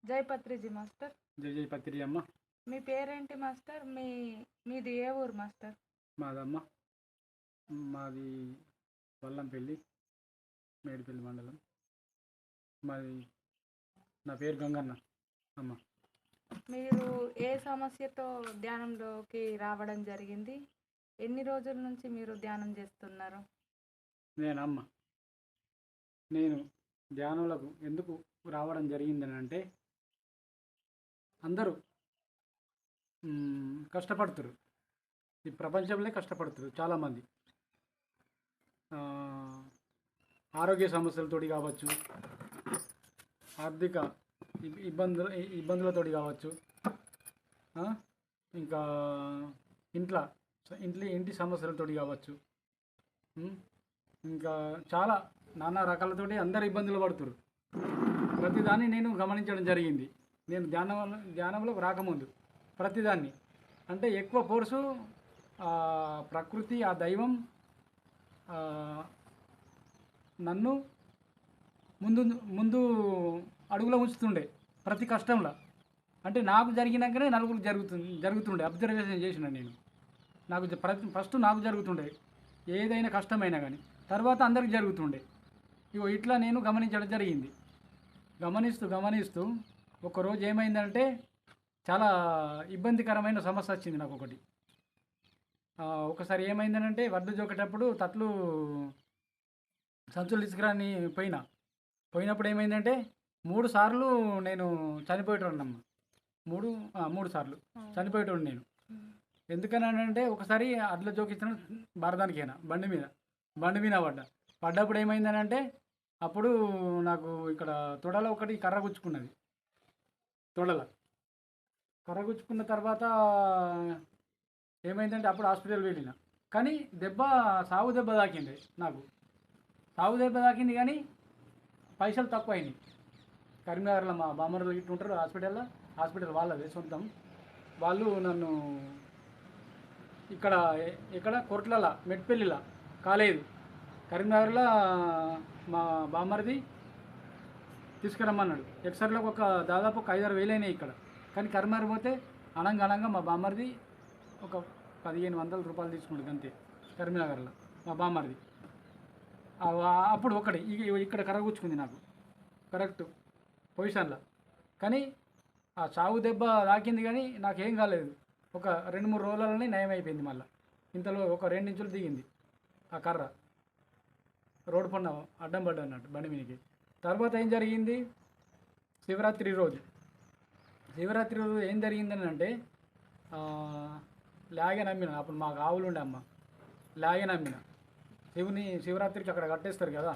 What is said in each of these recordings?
జయపత్రిజీ master. జై పత్రి అమ్మ. మీ పేరేంటి మాస్టర్? మీది ఏ ఊరు మాస్టర్? మాదమ్మ, మాది వల్లంపల్లి, మేడిపల్లి మండలం. మాది నా పేరు గంగన్న అమ్మ. మీరు ఏ సమస్యతో ధ్యానంలోకి రావడం జరిగింది? ఎన్ని రోజుల నుంచి మీరు ధ్యానం చేస్తున్నారు? నేనమ్మ, నేను ధ్యానంలోకి ఎందుకు రావడం జరిగిందని అంటే, అందరూ కష్టపడుతురు. ఈ ప్రపంచంలో కష్టపడుతురు చాలామంది. ఆరోగ్య సమస్యలతోటి కావచ్చు, ఆర్థిక ఇబ్బందులతోటి కావచ్చు, ఇంకా ఇంటి సమస్యలతోటి కావచ్చు, ఇంకా చాలా నానా రకాలతోటి అందరు ఇబ్బందులు పడుతురు. ప్రతిదాన్ని నేను గమనించడం జరిగింది. నేను ధ్యానంలోకి రాకముందు ప్రతిదాన్ని అంటే ఎక్కువ ఫోర్సు ప్రకృతి, ఆ దైవం నన్ను ముందు ముందు అడుగులో ఉంచుతుండే ప్రతి కష్టంలో. అంటే నాకు జరిగినాకనే నలుగురికి జరుగుతుండే అబ్జర్వేషన్ చేసిన నేను. ఫస్ట్ నాకు జరుగుతుండే ఏదైనా కష్టమైనా కానీ, తర్వాత అందరికి జరుగుతుండే. ఇగో ఇట్లా నేను గమనించడం జరిగింది. గమనిస్తూ ఒకరోజు ఏమైందంటే, చాలా ఇబ్బందికరమైన సమస్య వచ్చింది నాకు ఒకటి. ఒకసారి ఏమైందనంటే, వడ్లు జోకేటప్పుడు తట్లు సంచులు తీసుకురాని పోయినప్పుడు ఏమైందంటే 3 సార్లు నేను చనిపోయేటోడినమ్మ. 3 సార్లు చనిపోయేటోడు నేను. ఎందుకనంటే, ఒకసారి అట్లా జోకించిన భారతానికైనా బండి మీద పడ్డప్పుడు ఏమైందనంటే, అప్పుడు నాకు ఇక్కడ తొడలో ఒకటి కర్ర గుచ్చుకున్నది. కర్ర గుచ్చుకున్న తర్వాత ఏమైందంటే, అప్పుడు హాస్పిటల్ వెళ్ళిన. కానీ సావు దెబ్బ తాకింది నాకు. సావు దెబ్బ తాకింది కానీ పైసలు తక్కువ అయినాయి. కరీంనగర్లో మా బామ్మర్లు ఇట్లా ఉంటారు హాస్పిటల్ వాళ్ళది సొంతం. వాళ్ళు నన్ను ఇక్కడ కొట్లల మెట్పల్లిలో కాలేదు, కరీంనగర్లో మా బామ్మర్ది తీసుకురమ్మన్నాడు. ఎక్స్రేలకు దాదాపు 5-6 వేలు అయినాయి ఇక్కడ. కానీ కరీంనగర్ పోతే అనంగా మా బామ్మర్ది ఒక 1500 రూపాయలు తీసుకున్నాడు అంతే కరీంనగర్లో మా బామ్మర్ది. అప్పుడు ఇక్కడ కరగుచ్చుకుంది నాకు కరెక్ట్ పొజిషన్లో. కానీ ఆ చావు దెబ్బ తాకింది కానీ నాకేం కాలేదు. ఒక 2-3 రోజులలోనే నయం అయిపోయింది. మళ్ళీ ఇంతలో ఒక 2 ఇంచులు దిగింది ఆ కర్ర, రోడ్డు పన్న అడ్డం పడ్డా అన్నట్టు బండి మీదకి. తర్వాత ఏం జరిగింది, శివరాత్రి రోజు ఏం జరిగిందని అంటే, లాగే నమ్మిన. అప్పుడు మాకు ఆవులు ఉండే అమ్మ, లాగే నమ్మిన. శివరాత్రికి అక్కడ కట్టేస్తారు కదా,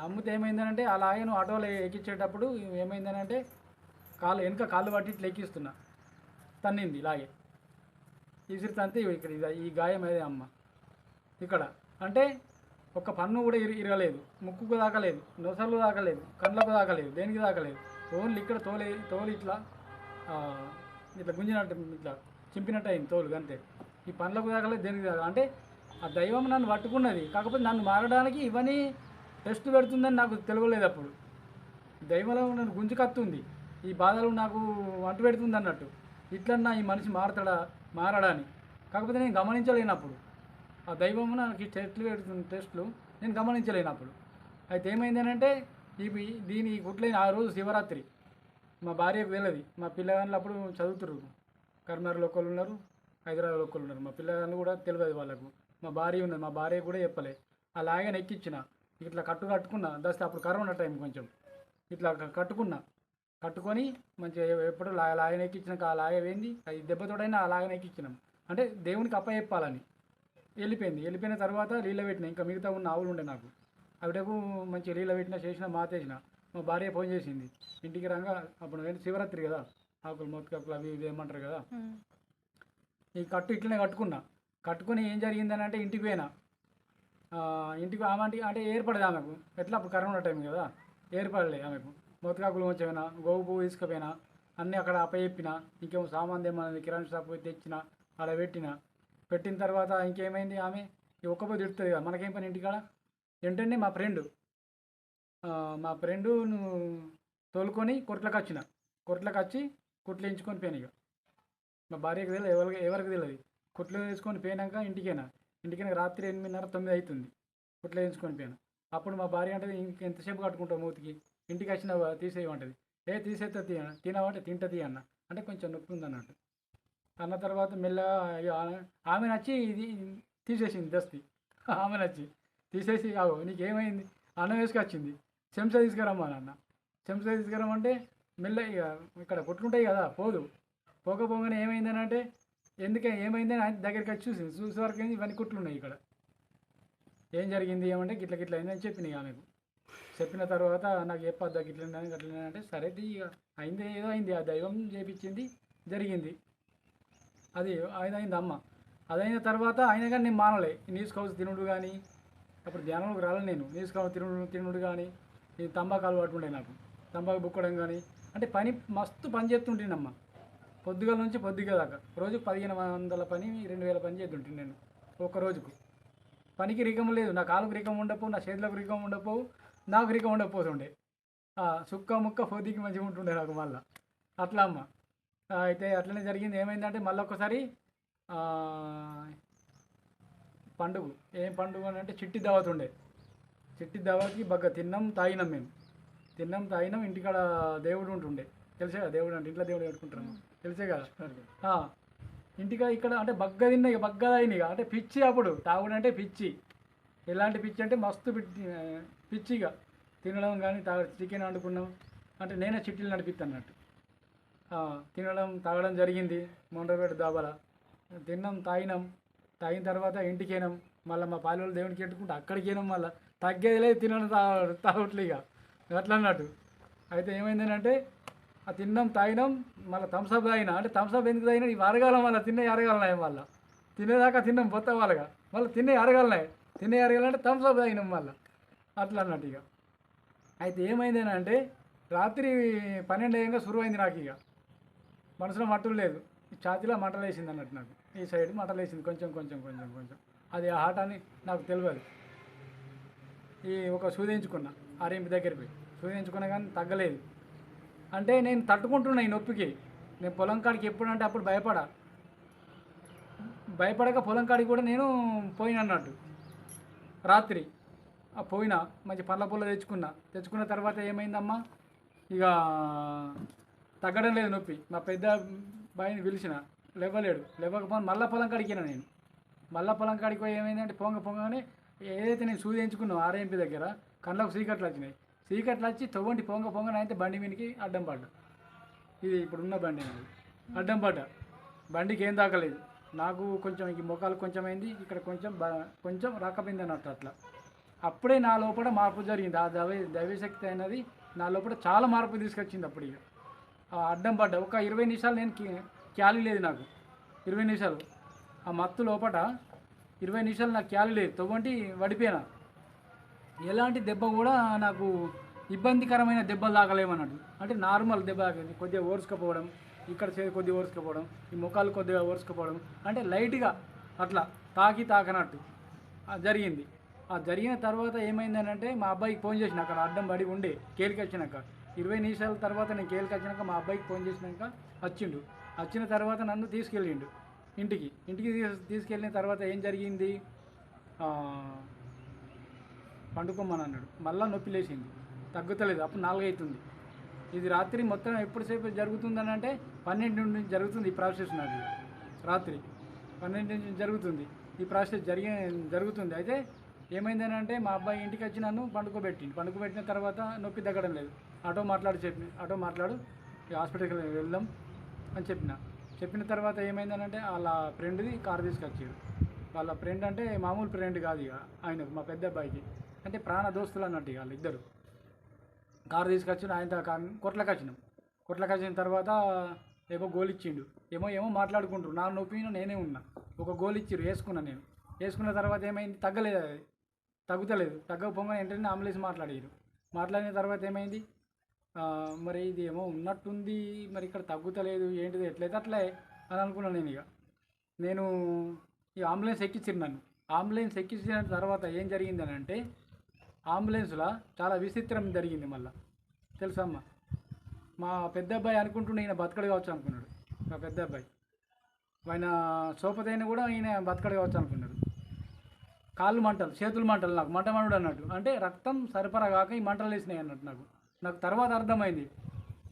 అమ్మితే ఏమైందనంటే, ఆ లాగను ఆటోలో ఎక్కించేటప్పుడు ఏమైందనంటే, వెనక కాళ్ళు పట్టి ఇట్లా ఎక్కిస్తున్నా, తన్నింది లాగే. తంతే ఇక్కడ ఈ గాయం అదే అమ్మ. ఇక్కడ అంటే ఒక పన్ను కూడా ఇరగలేదు, ముక్కుకు దాకలేదు, నొసలు దాకలేదు, కళ్ళకు దాకలేదు, దేనికి దాకలేదు. ఓన్లీ ఇక్కడ తోలు ఇట్లా గుంజినట్టు, ఇట్లా చింపినట్టు అయింది తోలు అంతే. ఈ పనులకు దాకలేదు, దేనికి దాకా. అంటే ఆ దైవం నన్ను పట్టుకున్నది. కాకపోతే నన్ను మారడానికి ఇవన్నీ టెస్ట్ పెడుతుందని నాకు తెలియలేదు. అప్పుడు దైవంలో నన్ను గుంజుకత్తుంది, ఈ బాధలు నాకు అంటు పెడుతుంది అన్నట్టు. ఇట్లన్నా ఈ మనిషి మారడాని. కాకపోతే నేను గమనించలేనప్పుడు ఆ దైవము నాకు టెస్టులు పెడుతుంది, టెస్టులు నేను గమనించలేనప్పుడు. అయితే ఏమైందనంటే, దీని గుట్లైన ఆ రోజు శివరాత్రి మా భార్యకు తెలియదు. మా పిల్లగాళ్ళు అప్పుడు చదువుతున్నారు, కరీంనగర్లో ఒకళ్ళు ఉన్నారు, హైదరాబాద్లో ఒకళ్ళు ఉన్నారు. మా పిల్లగాళ్ళు కూడా తెలియదు వాళ్ళకు. మా భార్య ఉన్నది, మా భార్య కూడా చెప్పలే. అలాగే ఎక్కించిన, ఇట్లా కట్టుకున్నా. దస్తే అప్పుడు కరోనా టైం కొంచెం ఇట్లా కట్టుకొని మంచిగా ఎప్పుడు లాగన ఎక్కించినాక ఆ లాగ వేయింది. అది దెబ్బతోడైనా ఆ లాగన ఎక్కించినాం. అంటే దేవునికి చెప్పాలని. వెళ్ళిపోయిన తర్వాత నీళ్ళ పెట్టిన. ఇంకా మిగతా ఉన్న ఆవులు ఉండే నాకు, అవిటకు మంచిగా నీళ్ళ పెట్టిన, చేసిన, మాతేసిన. మా భార్య ఫోన్ చేసింది ఇంటికి రాగా. అప్పుడు శివరాత్రి కదా, ఆకులు మొత్తుకాకులు అవి ఇవి ఏమంటారు కదా. ఈ ఇట్లనే కట్టుకొని ఏం జరిగిందని అంటే, ఇంటికి పోయినా. ఇంటికి అంటే ఏర్పడదు ఆమెకు. ఎట్లా అప్పుడు కరోనా టైం కదా, ఏర్పడలే ఆమెకు. మొత్తకాకులు వచ్చేపోయినా, గోవు పువ్వు తీసుకుపోయినా, అన్నీ అక్కడ అప్పచెప్పిన. ఇంకేమో సామాన్ తెమ్మని కిరాణా షాప్ పోయి తెచ్చిన, అలా పెట్టిన తర్వాత ఇంకేమైంది, ఆమె ఒక్కపోయి తిడుతుంది కదా, మనకేం పని ఇంటికాడ. ఏంటంటే మా ఫ్రెండు తోలుకొని కొట్లకు వచ్చి కుట్లు వేయించుకొని పోయినా ఇక మా భార్యకి తెలియదు, ఎవరికి తెలియదు. కుట్లు వేసుకొని పోయినాక ఇంటికైనా రాత్రి 8:30 9 అవుతుంది. కుట్లు వేయించుకొని పోయాను. అప్పుడు మా భార్య అంటే ఎంతసేపు కట్టుకుంటావు మూతికి, ఇంటికి వచ్చినావు తీసేయమంటది. తీసేస్తా తినవంటే తింటా అన్న, అంటే కొంచెం నొప్పి ఉంది అన్నట్టు. అన్న తర్వాత మెల్లగా ఆమె నచ్చి ఇది తీసేసింది దస్తి. ఆమె నచ్చి తీసేసి నీకేమైంది అన్నం వేసుకొచ్చింది, చెంచా తీసుకురమ్మా నాన్న. చెంచా తీసుకురమ్మంటే మెల్ల ఇక ఇక్కడ కొట్టుకుంటాయి కదా, పోగానే ఏమైందని అంటే ఏమైందని ఆయన దగ్గరికి వచ్చి చూసే వరకు ఇవన్నీ కుట్లు ఉన్నాయి ఇక్కడ. ఏం జరిగింది ఏమంటే గిట్ల అయిందని చెప్పినాయి ఆమెకు. చెప్పిన తర్వాత నాకు చెప్పొద్దా గిట్ల అంటే సరే ఇక అయింది, ఏదో అయింది, ఆ దైవం చేపించింది, జరిగింది. అది అయింది అమ్మ. అదైన తర్వాత అయినా కానీ నేను మానలే. నీసు కౌసు తినుడు కానీ, అప్పుడు ధ్యానంలోకి రాలే నేను. నీసు కౌసు తినుడు కానీ, ఈ తంబాకు అలవాటు ఉండే నాకు, తంబాకు బుక్కడం కానీ, అంటే పని మస్తు పని చేస్తుంటేనమ్మ. పొద్దుగల నుంచి పొద్దుగా దాకా రోజుకు 1500 పని 2000 పని చేస్తుంటే నేను ఒక్క రోజుకు. పనికి రికం లేదు, నా కాలుకు రికం ఉండకపోవు, నా చేతులకు రికం ఉండకపోవు, నాకు రికం ఉండకపోతుండే. సుక్క ముక్క పొద్దుకి మంచిగా ఉంటుండే నాకు మళ్ళీ. అట్లా అమ్మ. అయితే అట్లనే జరిగింది. ఏమైందంటే మళ్ళీ ఒక్కసారి పండుగ, ఏం పండుగ అని అంటే చిట్టి దావత్ ఉండే. చిట్టి దావత్కి బాగా తిన్నాం తాగినాం. ఇంటికాడ దేవుడు ఉంటుండే, తెలిసే కదా దేవుడు అంటే, ఇంట్లో దేవుడు పెట్టుకుంటారు తెలిసే కదా. ఇంటికాడ ఇక్కడ అంటే బగ్గ తిన్నా, ఇక బగ్గ తాగిన అంటే పిచ్చి. అప్పుడు తాగుడు అంటే పిచ్చి. ఎలాంటి పిచ్చి అంటే మస్తు పిచ్చిగా తినడం కానీ చికెన్ వండుకున్నాం అంటే నేనే చిట్టీలు నడిపిస్తాను అన్నట్టు. తాగడం జరిగింది. మొండపేట దాబాల తాగిన తర్వాత ఇంటికేనాం. మళ్ళీ మా పాలెలు దేవునికి పెట్టుకుంటే అక్కడికి వెళ్ళాం. మళ్ళీ తగ్గేది లేదు, తినడం తాగట్లు ఇక అట్లా అన్నట్టు. అయితే ఏమైందని అంటే తాగినాం మళ్ళీ థమ్స్అప్ తాగినా. అంటే థమ్స్అప్ ఎందుకు తాగినా, ఇవి అరగాలం, మళ్ళీ అరగాలన్నాయి. మళ్ళీ తినేదాకా తిన్నాం బొత్త వాళ్ళగా, మళ్ళీ అరగాలంటే థమ్స్అప్ తాగినాం మళ్ళీ అట్లా అన్నట్టు ఇక. అయితే ఏమైందని అంటే రాత్రి 12 అయ్యాక సురువైంది నాకు. ఇక మనసులో మట్టులు లేదు, ఛాతీలో మంటలు వేసింది అన్నట్టు. నాకు ఈ సైడ్ మంటలు వేసింది కొంచెం. అది ఆ హాట్ అని నాకు తెలియదు. ఒక సూదించుకున్నా, ఆర్ఎంపి దగ్గరికి పోయి సూదించుకున్నా కానీ తగ్గలేదు. అంటే నేను తట్టుకుంటున్నా ఈ నొప్పికి. నేను పొలం కాడికి ఎప్పుడంటే అప్పుడు భయపడక పొలం కాడికి కూడా నేను పోయినా అన్నట్టు. రాత్రి పోయినా, మంచి పండ్ల పొల్ల తెచ్చుకున్న తర్వాత ఏమైందమ్మా, ఇక తగ్గడం లేదు నొప్పి. మా పెద్ద బాయిని పిలిచిన, లేవకపోతే మళ్ళీ పొలం కాడికినా నేను. మళ్ళీ పొలం కాడికి పోయి ఏమైందంటే పొంగగానే ఏదైతే నేను సూదించుకున్నాను ఆర్ఎంపి దగ్గర, కళ్ళకు చీకట్లు వచ్చినాయి. చీకట్లు వచ్చి తవ్వండి పొంగని అయితే బండి మీదకి అడ్డం పడ్డా. ఇది ఇప్పుడున్న బండి నాది, అడ్డం పడ్డా. బండికి ఏం తాకలేదు నాకు. కొంచెం ఈ మొఖాలు కొంచెం అయింది, ఇక్కడ కొంచెం రాకపోయింది అన్నట్టు. అట్లా అప్పుడే నా లోపల మార్పు జరిగింది. ఆ దైవశక్తి అనేది నా లోపల చాలా మార్పు తీసుకొచ్చింది. అప్పుడు ఇక అడ్డం పడ్డా. ఒక 20 నిమిషాలు నేను క్యాలీ లేదు నాకు. 20 నిమిషాలు ఆ మత్తు లోపల 20 నిమిషాలు నాకు క్యాలీ లేదు. తవ్వంటి పడిపోయినా. ఎలాంటి దెబ్బ కూడా నాకు ఇబ్బందికరమైన దెబ్బలు తాగలేమన్నట్టు. అంటే నార్మల్ దెబ్బ తాకింది, కొద్దిగా ఓర్చుకపోవడం, ఇక్కడ కొద్దిగా ఓర్చుకపోవడం, ఈ ముఖాలు కొద్దిగా ఓర్చుకపోవడం, అంటే లైట్గా అట్లా తాకనట్టు జరిగింది. జరిగిన తర్వాత ఏమైందని అంటే మా అబ్బాయికి ఫోన్ చేసిన, అక్కడ అడ్డం పడి ఉండే కేలికి వచ్చినాక 20 నిమిషాల తర్వాత నేను కేలికి వచ్చినాక మా అబ్బాయికి ఫోన్ చేసినాక వచ్చిన తర్వాత నన్ను తీసుకెళ్ళిండు ఇంటికి తీసుకెళ్ళిన తర్వాత ఏం జరిగింది, పండుకోమని అన్నాడు. మళ్ళీ నొప్పి లేచింది, తగ్గుతలేదు. అప్పుడు 4 అవుతుంది. ఇది రాత్రి మొత్తం ఎప్పుడుసేపు జరుగుతుందని అంటే 12 నుంచి జరుగుతుంది ఈ ప్రాసెస్. నాది రాత్రి 12 నుంచి జరుగుతుంది ఈ ప్రాసెస్ జరుగుతుంది. అయితే ఏమైందని అంటే మా అబ్బాయి ఇంటికి వచ్చి నన్ను పండుకోబెట్టిన తర్వాత నొప్పి తగ్గడం లేదు. ఆటో మాట్లాడు హాస్పిటల్కి వెళ్దాం అని చెప్పిన తర్వాత ఏమైందని అంటే వాళ్ళ ఫ్రెండ్ది కారు తీసుకొచ్చాడు. వాళ్ళ ఫ్రెండ్ అంటే మామూలు ఫ్రెండ్ కాదు ఇక ఆయనకు, మా పెద్ద అబ్బాయికి అంటే ప్రాణ దోస్తులు అన్నట్టు. వాళ్ళు ఇద్దరు కారు తీసుకొచ్చి ఆయన కొట్లకు వచ్చిన తర్వాత ఏమో గోలు ఇచ్చిండు, ఏమో మాట్లాడుకుంటారు. నా నొప్పి నేనే ఉన్నా. ఒక గోలు ఇచ్చిరు, వేసుకున్న తర్వాత ఏమైంది, తగ్గుతలేదు. తగ్గకపోగా వెంటనే అంబులెన్స్ మాట్లాడిన తర్వాత ఏమైంది, మరి ఇది ఏమో ఉన్నట్టుంది, మరి ఇక్కడ తగ్గుతలేదు, ఏంటిది ఎట్లయితే అట్లే అని అనుకున్నాను నేను. ఇక నేను ఈ అంబులెన్స్ ఎక్కించిన తర్వాత ఏం జరిగిందని అంటే అంబులెన్స్లో చాలా విచిత్రం జరిగింది. మళ్ళీ తెలుసమ్మా, మా పెద్ద అబ్బాయి అనుకుంటుండే ఈయన బతకడు కావచ్చు అనుకున్నాడు. మా పెద్ద అబ్బాయి ఆయన సోపతైన కూడా ఈయన బతకడు కావచ్చు అనుకున్నాడు. కాళ్ళు మంటలు, చేతులు మంటలు, నాకు మంట మండు అన్నట్టు. అంటే రక్తం సరఫరా కాక ఈ మంటలు వేసినాయి అన్నట్టు. నాకు తర్వాత అర్థమైంది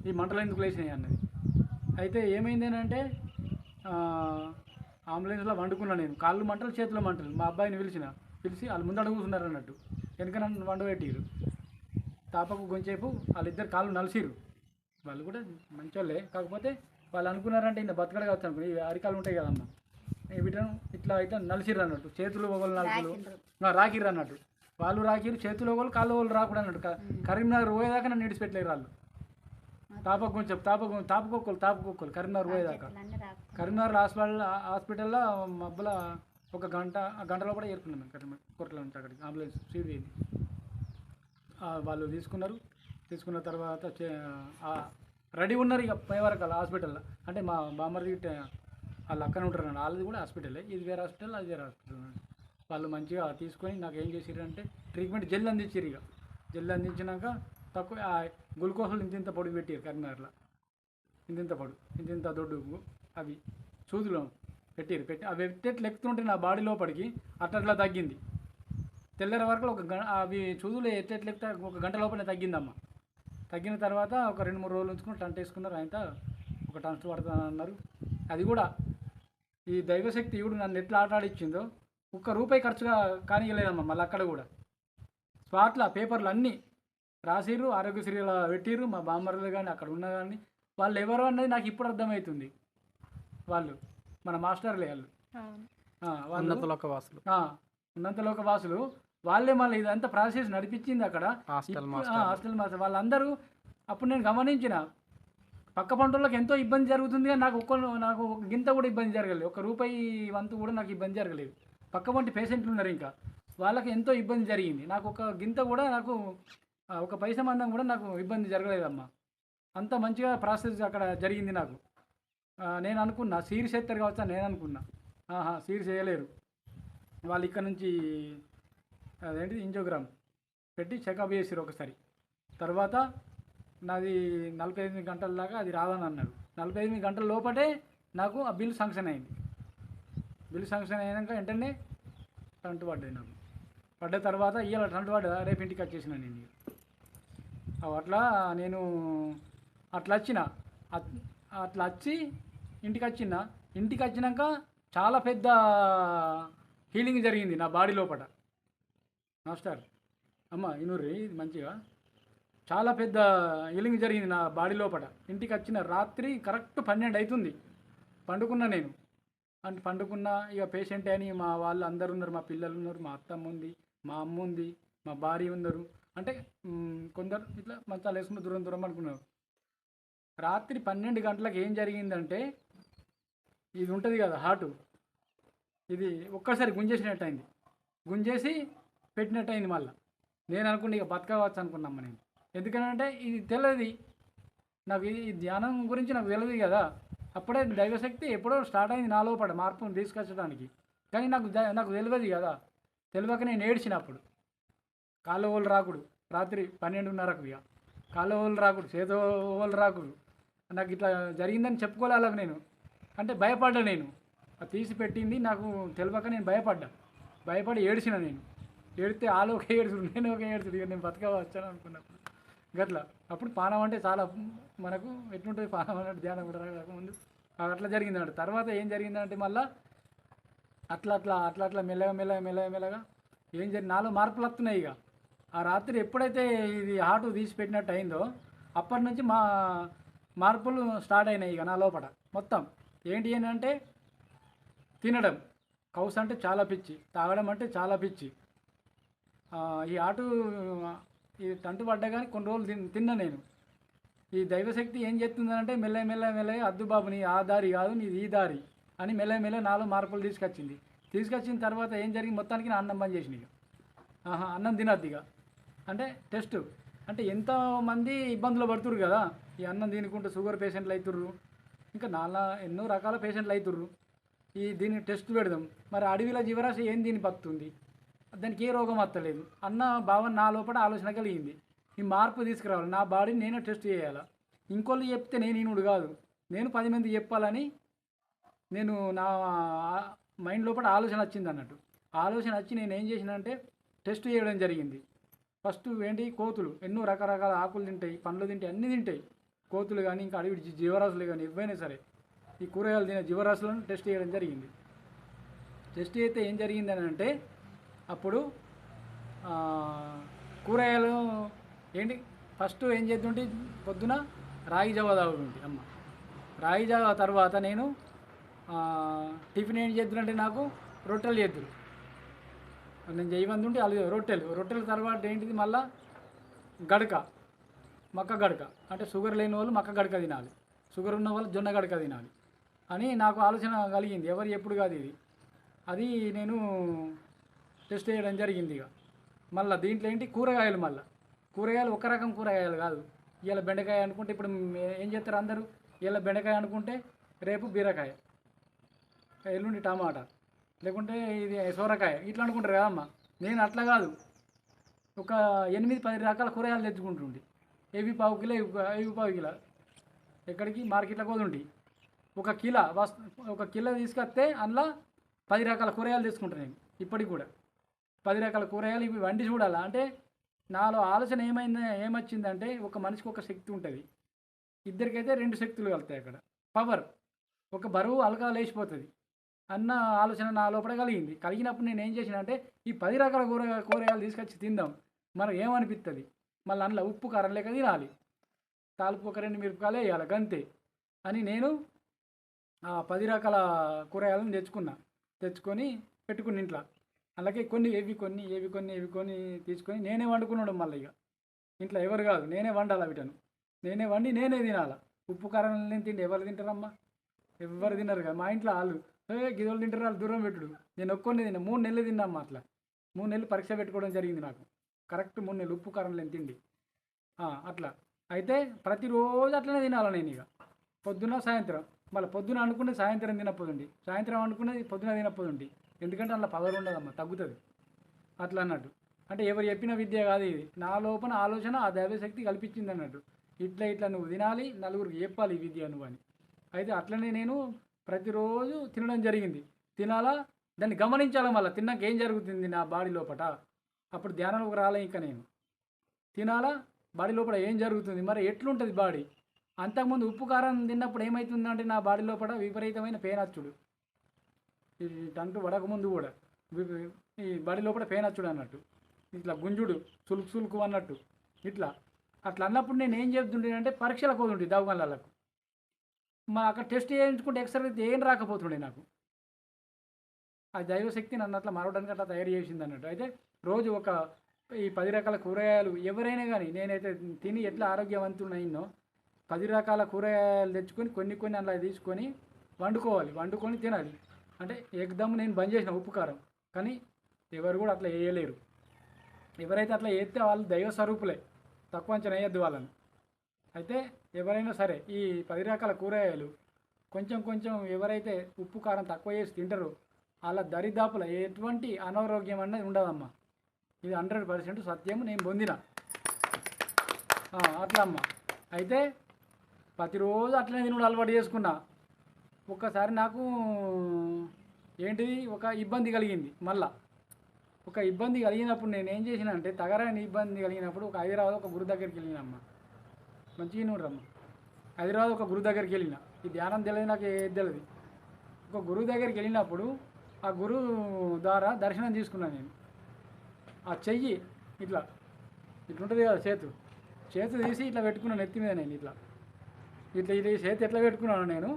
ఈ మంటలు ఎందుకు లేచినాయి అన్నది. అయితే ఏమైంది అంటే అంబులెన్స్లో వండుకున్నా నేను. కాళ్ళు మంటలు, చేతుల మంటలు. మా అబ్బాయిని పిలిచి వాళ్ళు ముందడ కూర్చున్నారు అన్నట్టు. వెనుక నన్ను వండబెట్టిరు. తాపకు కొంచెంసేపు వాళ్ళిద్దరు కాళ్ళు నలిసిరు. వాళ్ళు కూడా మంచోళ్ళే, కాకపోతే వాళ్ళు అనుకున్నారంటే ఇంత బతకడ కావచ్చు అనుకుని ఈ అరికాలు ఉంటాయి కదమ్మా, వీటిని ఇట్లా అయితే నలిసిర్రు అన్నట్టు. చేతులు ఒకళ్ళు నలుపులు రాకిర్రు అన్నట్టు. వాళ్ళు రాకిరు, చేతులు ఒకళ్ళు కాళ్ళు ఒకళ్ళు రాకూడదు అన్నట్టు. కరీంనగర్ పోయేదాకా నన్ను విడిచిపెట్టలేరు వాళ్ళు. తాపకొక్కలు కరీంనగర్ పోయేదాకా. కరీంనగర్ హాస్పిటల్లో మబ్బుల ఒక గంటలో కూడా చేరుకున్నాం మేము. కరీంనగర్ కొరట్లో ఉంటాయి అక్కడికి అంబులెన్స్ సీట్ వేయింది. వాళ్ళు తీసుకున్న తర్వాత రెడీ ఉన్నారు ఇక పోయేవరకు అలా హాస్పిటల్లో. అంటే మా బామ్మర్ది వాళ్ళు అక్కనే ఉంటారు అన్న. వాళ్ళది కూడా హాస్పిటలే, ఇది వేరే హాస్పిటల్, అది వేరే హాస్పిటల్. వాళ్ళు మంచిగా తీసుకొని నాకు ఏం చేసిర్రు అంటే ట్రీట్మెంట్ జెల్ అందించారు. ఇక జెల్ అందించినాక తక్కువ గ్లూకోజులు ఇంత పొడుగు పెట్టారు కరీంనగర్లో. ఇంత దొడ్డు అవి సూదులు పెట్టి అవి ఎట్టెట్లు ఎక్కుతుంటే నా బాడీ లోపలికి అట్లా తగ్గింది. తెల్లర వరకు అవి సూదులు ఎట్టెట్లు ఎక్కితే ఒక గంట లోపలే తగ్గిందమ్మ. తగ్గిన తర్వాత ఒక 2-3 రోజులు ఉంచుకుని టంట్ వేసుకున్నారు. ఆయన ఒక టంస్ట్ పడుతుందన్నారు. అది కూడా ఈ దైవశక్తి ఇవుడు నన్ను ఎట్లా ఆటాడిచ్చిందో ₹1 ఖర్చుగా కానియలేదమ్మా. మళ్ళీ అక్కడ కూడా స్పాట్ల పేపర్లు అన్నీ రాసిర్రు, ఆరోగ్యశ్రీలో పెట్టిర్రు. మా బామ్మర్లు కానీ అక్కడ ఉన్న కానీ వాళ్ళు ఎవరు అన్నది నాకు ఇప్పుడు అర్థమవుతుంది. వాళ్ళు మన మాస్టర్లే వాళ్ళు ఉన్నంత లోక వాసులు వాళ్ళే. మళ్ళీ ఇదంతా ప్రాసెస్ నడిపించింది అక్కడ హాస్టల్ మాస్టర్ వాళ్ళందరూ. అప్పుడు నేను గమనించిన పక్క పంటలకు ఎంతో ఇబ్బంది జరుగుతుంది, కానీ నాకు ఒక గింత కూడా ఇబ్బంది జరగలేదు. ₹1 వంతు కూడా నాకు ఇబ్బంది జరగలేదు. పక్క పంటి పేషెంట్లు ఉన్నారు ఇంకా, వాళ్ళకి ఎంతో ఇబ్బంది జరిగింది. నాకు ఒక గింత కూడా నాకు ఒక పైసా మందం కూడా నాకు ఇబ్బంది జరగలేదమ్మా. అంత మంచిగా ప్రాసెస్ అక్కడ జరిగింది నాకు. నేను అనుకున్నా సీరియస్ ఎత్తారు కావచ్చా నేను అనుకున్నా. సీరియస్ చేయలేరు వాళ్ళు. ఇక్కడ నుంచి అదేంటిది ఇంజోగ్రామ్ పెట్టి చెకప్ చేసారు ఒకసారి. తర్వాత నాది 48 గంటల దాకా అది రాదని అన్నారు. 48 గంటల లోపటే నాకు ఆ బిల్ శాంక్షన్ అయింది. బిల్ శాంక్షన్ అయినాక వెంటనే టంట్ పడ్డాయి నాకు. పడ్డ తర్వాత ఇవాళ టంట్ పడ్డా, రేపు ఇంటికి వచ్చేసిన నేను. అట్లా నేను అట్లా వచ్చి ఇంటికి వచ్చినాక చాలా పెద్ద హీలింగ్ జరిగింది నా బాడీ లోపల. మాస్టర్ అమ్మ ఇనూరి ఇది మంచిగా చాలా పెద్ద హీలింగ్ జరిగింది నా బాడీ లోపల. ఇంటికి వచ్చిన రాత్రి కరెక్ట్ 12 అవుతుంది. పండుకున్నా నేను. అంటే పండుకున్నా ఇక పేషెంట్ అని మా వాళ్ళు అందరు ఉన్నారు. మా పిల్లలు ఉన్నారు, మా అత్తమ్మ ఉంది, మా అమ్మ ఉంది, మా భార్య ఉన్నారు. అంటే కొందరు ఇట్లా మంచాలు వేసుకుని దూరం అనుకున్నారు. రాత్రి 12 గంటలకు ఏం జరిగిందంటే ఇది ఉంటుంది కదా హార్టు, ఇది ఒక్కసారి గుంజేసినట్టు అయింది. గుంజేసి పెట్టినట్టు అయింది. మళ్ళీ నేను అనుకున్నా ఇక బతకవచ్చు అనుకున్నామ్మ నేను. ఎందుకంటే ఇది తెలియదు నాకు, ఈ ధ్యానం గురించి నాకు తెలియదు కదా. అప్పుడే దైవశక్తి ఎప్పుడో స్టార్ట్ అయింది నా లోపల మార్పును తీసుకొచ్చడానికి. కానీ నాకు తెలియదు కదా. తెలియక నేను ఏడ్చినప్పుడు కాళ్ళ వాళ్ళు రాకుడు రాత్రి 12:30కు. ఇక కాళ్ళ వాళ్ళు రాకుడు, చేతో వాళ్ళు రాకుడు. నాకు ఇట్లా జరిగిందని చెప్పుకోలే అలాగ నేను. అంటే భయపడ్డా నేను. అది తీసి పెట్టింది నాకు తెలియక నేను భయపడి ఏడ్చిన నేను. ఏడితే వాళ్ళు ఒక ఏడుచుడు, నేను ఒక ఏడుచుడు. ఇక నేను బతకవచ్చాను అనుకున్నప్పుడు గట్లా. అప్పుడు పానం అంటే చాలా మనకు ఎట్లుంటుంది పానం అన్నట్టు ధ్యానం కూడా రాకముందు అట్లా జరిగింది అన్నట్టు. తర్వాత ఏం జరిగిందంటే మళ్ళీ అట్లా మెల్లగా ఏం జరిగింది, నాలో మార్పులు వస్తున్నాయి. ఇక ఆ రాత్రి ఎప్పుడైతే ఇది హార్ట్ తీసి పెట్టినట్టు అయిందో అప్పటి నుంచి మా మార్పులు స్టార్ట్ అయినాయి ఇక నా లోపల మొత్తం. ఏంటి అంటే తినడం, కౌస్ అంటే చాలా పిచ్చి, తాగడం అంటే చాలా పిచ్చి. ఈ ఆటు ఈ టంటు పడ్డా కానీ కొన్ని రోజులు తిన్నా నేను. ఈ దైవశక్తి ఏం చేస్తుందంటే మెల్లగా అద్దు బాబు నీ ఆ దారి కాదు నీది ఈ దారి అని మెల్లగా నాలో మార్పులు తీసుకొచ్చిన తర్వాత ఏం జరిగింది, మొత్తానికి నా అన్నం బంద్ చేసిన. ఇక అన్నం తినద్దు ఇక. అంటే టెస్ట్ అంటే ఎంతోమంది ఇబ్బందులు పడుతుర్రు కదా. ఈ అన్నం తినుకుంటూ షుగర్ పేషెంట్లు అవుతుర్రు, ఇంకా ఎన్నో రకాల పేషెంట్లు అవుతుర్రు. దీన్ని టెస్ట్ పెడదాం. మరి అడవిలో జీవరాశి ఏం దీన్ని బతుకుతుంది, దానికి ఏ రోగం వస్తలేదు అన్న భావన నా లోపల ఆలోచన కలిగింది. ఈ మార్పు తీసుకురావాలి, నా బాడీని నేనే టెస్ట్ చేయాలా, ఇంకోళ్ళు చెప్తే నేను ఈనుడు కాదు, నేను 10 మందికి చెప్పాలని నేను నా మైండ్ లోపల ఆలోచన వచ్చింది అన్నట్టు. ఆలోచన వచ్చి నేను ఏం చేసినంటే టెస్ట్ చేయడం జరిగింది. ఫస్ట్ ఏంటి, కోతులు ఎన్నో రకరకాల ఆకులు తింటాయి, పండ్లు తింటాయి, అన్నీ తింటాయి. కోతులు కానీ ఇంకా అడవి జీవరాశులు కానీ ఏవైనా సరే ఈ కూరగాయలు తినే జీవరాశులను టెస్ట్ చేయడం జరిగింది. టెస్ట్ చేస్తే ఏం జరిగిందని అంటే అప్పుడు కూరగాయలు ఏంటి ఫస్ట్ ఏం చేస్తుంటే పొద్దున రాగి జావ తాగుతుంటే అమ్మ. రాగి జావ తర్వాత నేను టిఫిన్ ఏం చేద్దునంటే నాకు రొట్టెలు చేద్దురు. నేను చేయమంటుంటే వాళ్ళు రొట్టెల తర్వాత ఏంటిది మళ్ళా గడక, మక్క గడక. అంటే షుగర్ లేని వాళ్ళు మక్క గడక తినాలి, షుగర్ ఉన్న వాళ్ళు జొన్న గడక తినాలి అని నాకు ఆలోచన కలిగింది. ఎవరు ఎప్పుడు కాదు ఇది. అది నేను టెస్ట్ చేయడం జరిగింది. ఇక మళ్ళీ దీంట్లో ఏంటి కూరగాయలు, మళ్ళీ కూరగాయలు ఒక రకం కూరగాయలు కాదు. ఇలా బెండకాయ అనుకుంటే ఇప్పుడు ఏం చేస్తారు అందరూ, ఇలా బెండకాయ అనుకుంటే రేపు బీరకాయ, ఎల్లుండి టమాటా, లేకుంటే ఇది సొరకాయ ఇట్లా అనుకుంటారు కదమ్మా. నేను అట్లా కాదు, ఒక 8-10 రకాల కూరగాయలు తెచ్చుకుంటుండే. ఏవి పావు కిలో, ఏవి పావు కిలో, ఎక్కడికి మార్కెట్లో కోదుండి. ఒక కిలో తీసుకొస్తే అందులో 10 రకాల కూరగాయలు తీసుకుంటాను నేను. ఇప్పటికి కూడా 10 రకాల కూరగాయలు ఇవి వండి చూడాలా. అంటే నాలో ఆలోచన ఏమొచ్చిందంటే ఒక మనిషికి ఒక శక్తి ఉంటుంది, ఇద్దరికైతే 2 శక్తులు కలుగుతాయి అక్కడ. పవర్, ఒక బరువు అలగా లేచిపోతుంది అన్న ఆలోచన నా లోపల కలిగింది. కలిగినప్పుడు నేను ఏం చేసిన అంటే ఈ 10 రకాల కూరగాయలు తీసుకొచ్చి తిందాం, మనం ఏమనిపిస్తుంది. మళ్ళీ అందులో ఉప్పు కారం లేక తినాలి, తాలింపు ఒక 2 మిరపకాయలు వేయాలి గంతే అని నేను 10 రకాల కూరగాయలను తెచ్చుకొని పెట్టుకుని ఇంట్లో. అలాగే ఏవి కొన్ని తీసుకొని నేనే వండుకున్నాడు. మళ్ళీ ఇక ఇంట్లో ఎవరు కాదు, నేనే వండాలి వీటను, నేనే వండి నేనే తినాలి. ఉప్పు కారం నేను తిండి ఎవరు తింటారమ్మా, ఎవరు తిన్నారు కదా. మా ఇంట్లో వాళ్ళు గిదోళ్ళు తింటారు, వాళ్ళు దూరం పెట్టుడు. నేను ఒక్కొని తిన్నా, 3 నెలలు తిన్నామ్మా. అట్లా 3 నెలలు పరీక్ష పెట్టుకోవడం జరిగింది నాకు. కరెక్ట్ 3 నెలలు ఉప్పు కారం లేని తిండి. అట్లా అయితే ప్రతిరోజు అట్లనే తినాలి నేను. ఇక పొద్దున సాయంత్రం, మళ్ళీ పొద్దున అనుకునేది సాయంత్రం తినకపోతుంది, సాయంత్రం అనుకునేది పొద్దున తినకపోతుంది. ఎందుకంటే అందులో పవర్ ఉండదమ్మా, తగ్గుతుంది అట్లా అన్నట్టు. అంటే ఎవరు చెప్పిన విద్య కాదు ఇది, నా లోపల ఆలోచన ఆ దైవశక్తి కల్పించింది అన్నట్టు. ఇట్లా నువ్వు తినాలి, నలుగురికి చెప్పాలి ఈ విద్య నువ్వు అని. అయితే అట్లనే నేను ప్రతిరోజు తినడం జరిగింది. తినాలా, దాన్ని గమనించాలా, మళ్ళీ తిన్నాక ఏం జరుగుతుంది నా బాడీ లోపల. అప్పుడు ధ్యానంలోకి రాలే. ఇంకా నేను తినాలా, బాడీ లోపల ఏం జరుగుతుంది, మరి ఎట్లుంటుంది బాడీ. అంతకుముందు ఉప్పు కారం తిన్నప్పుడు ఏమవుతుందంటే నా బాడీ లోపల విపరీతమైన పెయిన్ వచ్చుడు, టంటు పడకముందు కూడా ఈ బాడీ లోపల పెయిన్ వచ్చుడు అన్నట్టు, ఇట్లా గుంజుడు సులుకు అన్నట్టు. అట్లా అన్నప్పుడు నేను ఏం చెప్తుండేనంటే పరీక్షలకు పోతుండే దవాఖానాలకు. మా అక్కడ టెస్ట్ చేయించుకుంటే ఎక్స్రే ఏం రాకపోతుండే నాకు. ఆ దైవశక్తి నన్ను అట్లా మరవడానికి అట్లా తయారు చేసింది అన్నట్టు. అయితే రోజు ఈ 10 రకాల కూరగాయలు ఎవరైనా కానీ, నేనైతే తిని ఎట్లా ఆరోగ్యవంతున్నో 10 రకాల కూరగాయలు తెచ్చుకొని కొన్ని అందులో తీసుకొని వండుకొని తినాలి. అంటే ఎగ్దమ్ నేను బంద్ చేసిన ఉప్పు కారం. కానీ ఎవరు కూడా అట్లా వేయలేరు. ఎవరైతే అట్లా వేస్తే వాళ్ళు దైవ స్వరూపులే, తక్కువ అంచనా వేయద్దు వాళ్ళని. అయితే ఎవరైనా సరే ఈ 10 రకాల కూరగాయలు కొంచెం ఎవరైతే ఉప్పు కారం తక్కువ చేసి తింటారో వాళ్ళ దరిదాపుల ఎటువంటి అనారోగ్యం అనేది ఉండదమ్మా. ఇది 100% సత్యం, నేను పొందిన అట్లా అమ్మ. అయితే ప్రతిరోజు అట్లనే తినడం అలవాటు చేసుకున్నా. ఒక్కసారి నాకు ఏంటిది ఒక ఇబ్బంది కలిగింది. మళ్ళా ఒక ఇబ్బంది కలిగినప్పుడు నేను ఏం చేసిన అంటే తగరాని ఇబ్బంది కలిగినప్పుడు హైదరాబాద్ ఒక గురు దగ్గరికి వెళ్ళినమ్మ. మంచిగా నూరమ్మ. హైదరాబాద్ ఒక గురువు దగ్గరికి వెళ్ళిన. ఈ ధ్యానం తెలియదు, నాకు ఏది తెలియదు. ఒక గురువు దగ్గరికి వెళ్ళినప్పుడు ఆ గురువు ద్వారా దర్శనం తీసుకున్నాను నేను. ఆ చెయ్యి ఇట్లుంటుంది కదా, చేతు తీసి ఇట్లా పెట్టుకున్నాను ఎత్తి మీద. నేను ఇట్లా చేతి ఎట్లా పెట్టుకున్నాను నేను,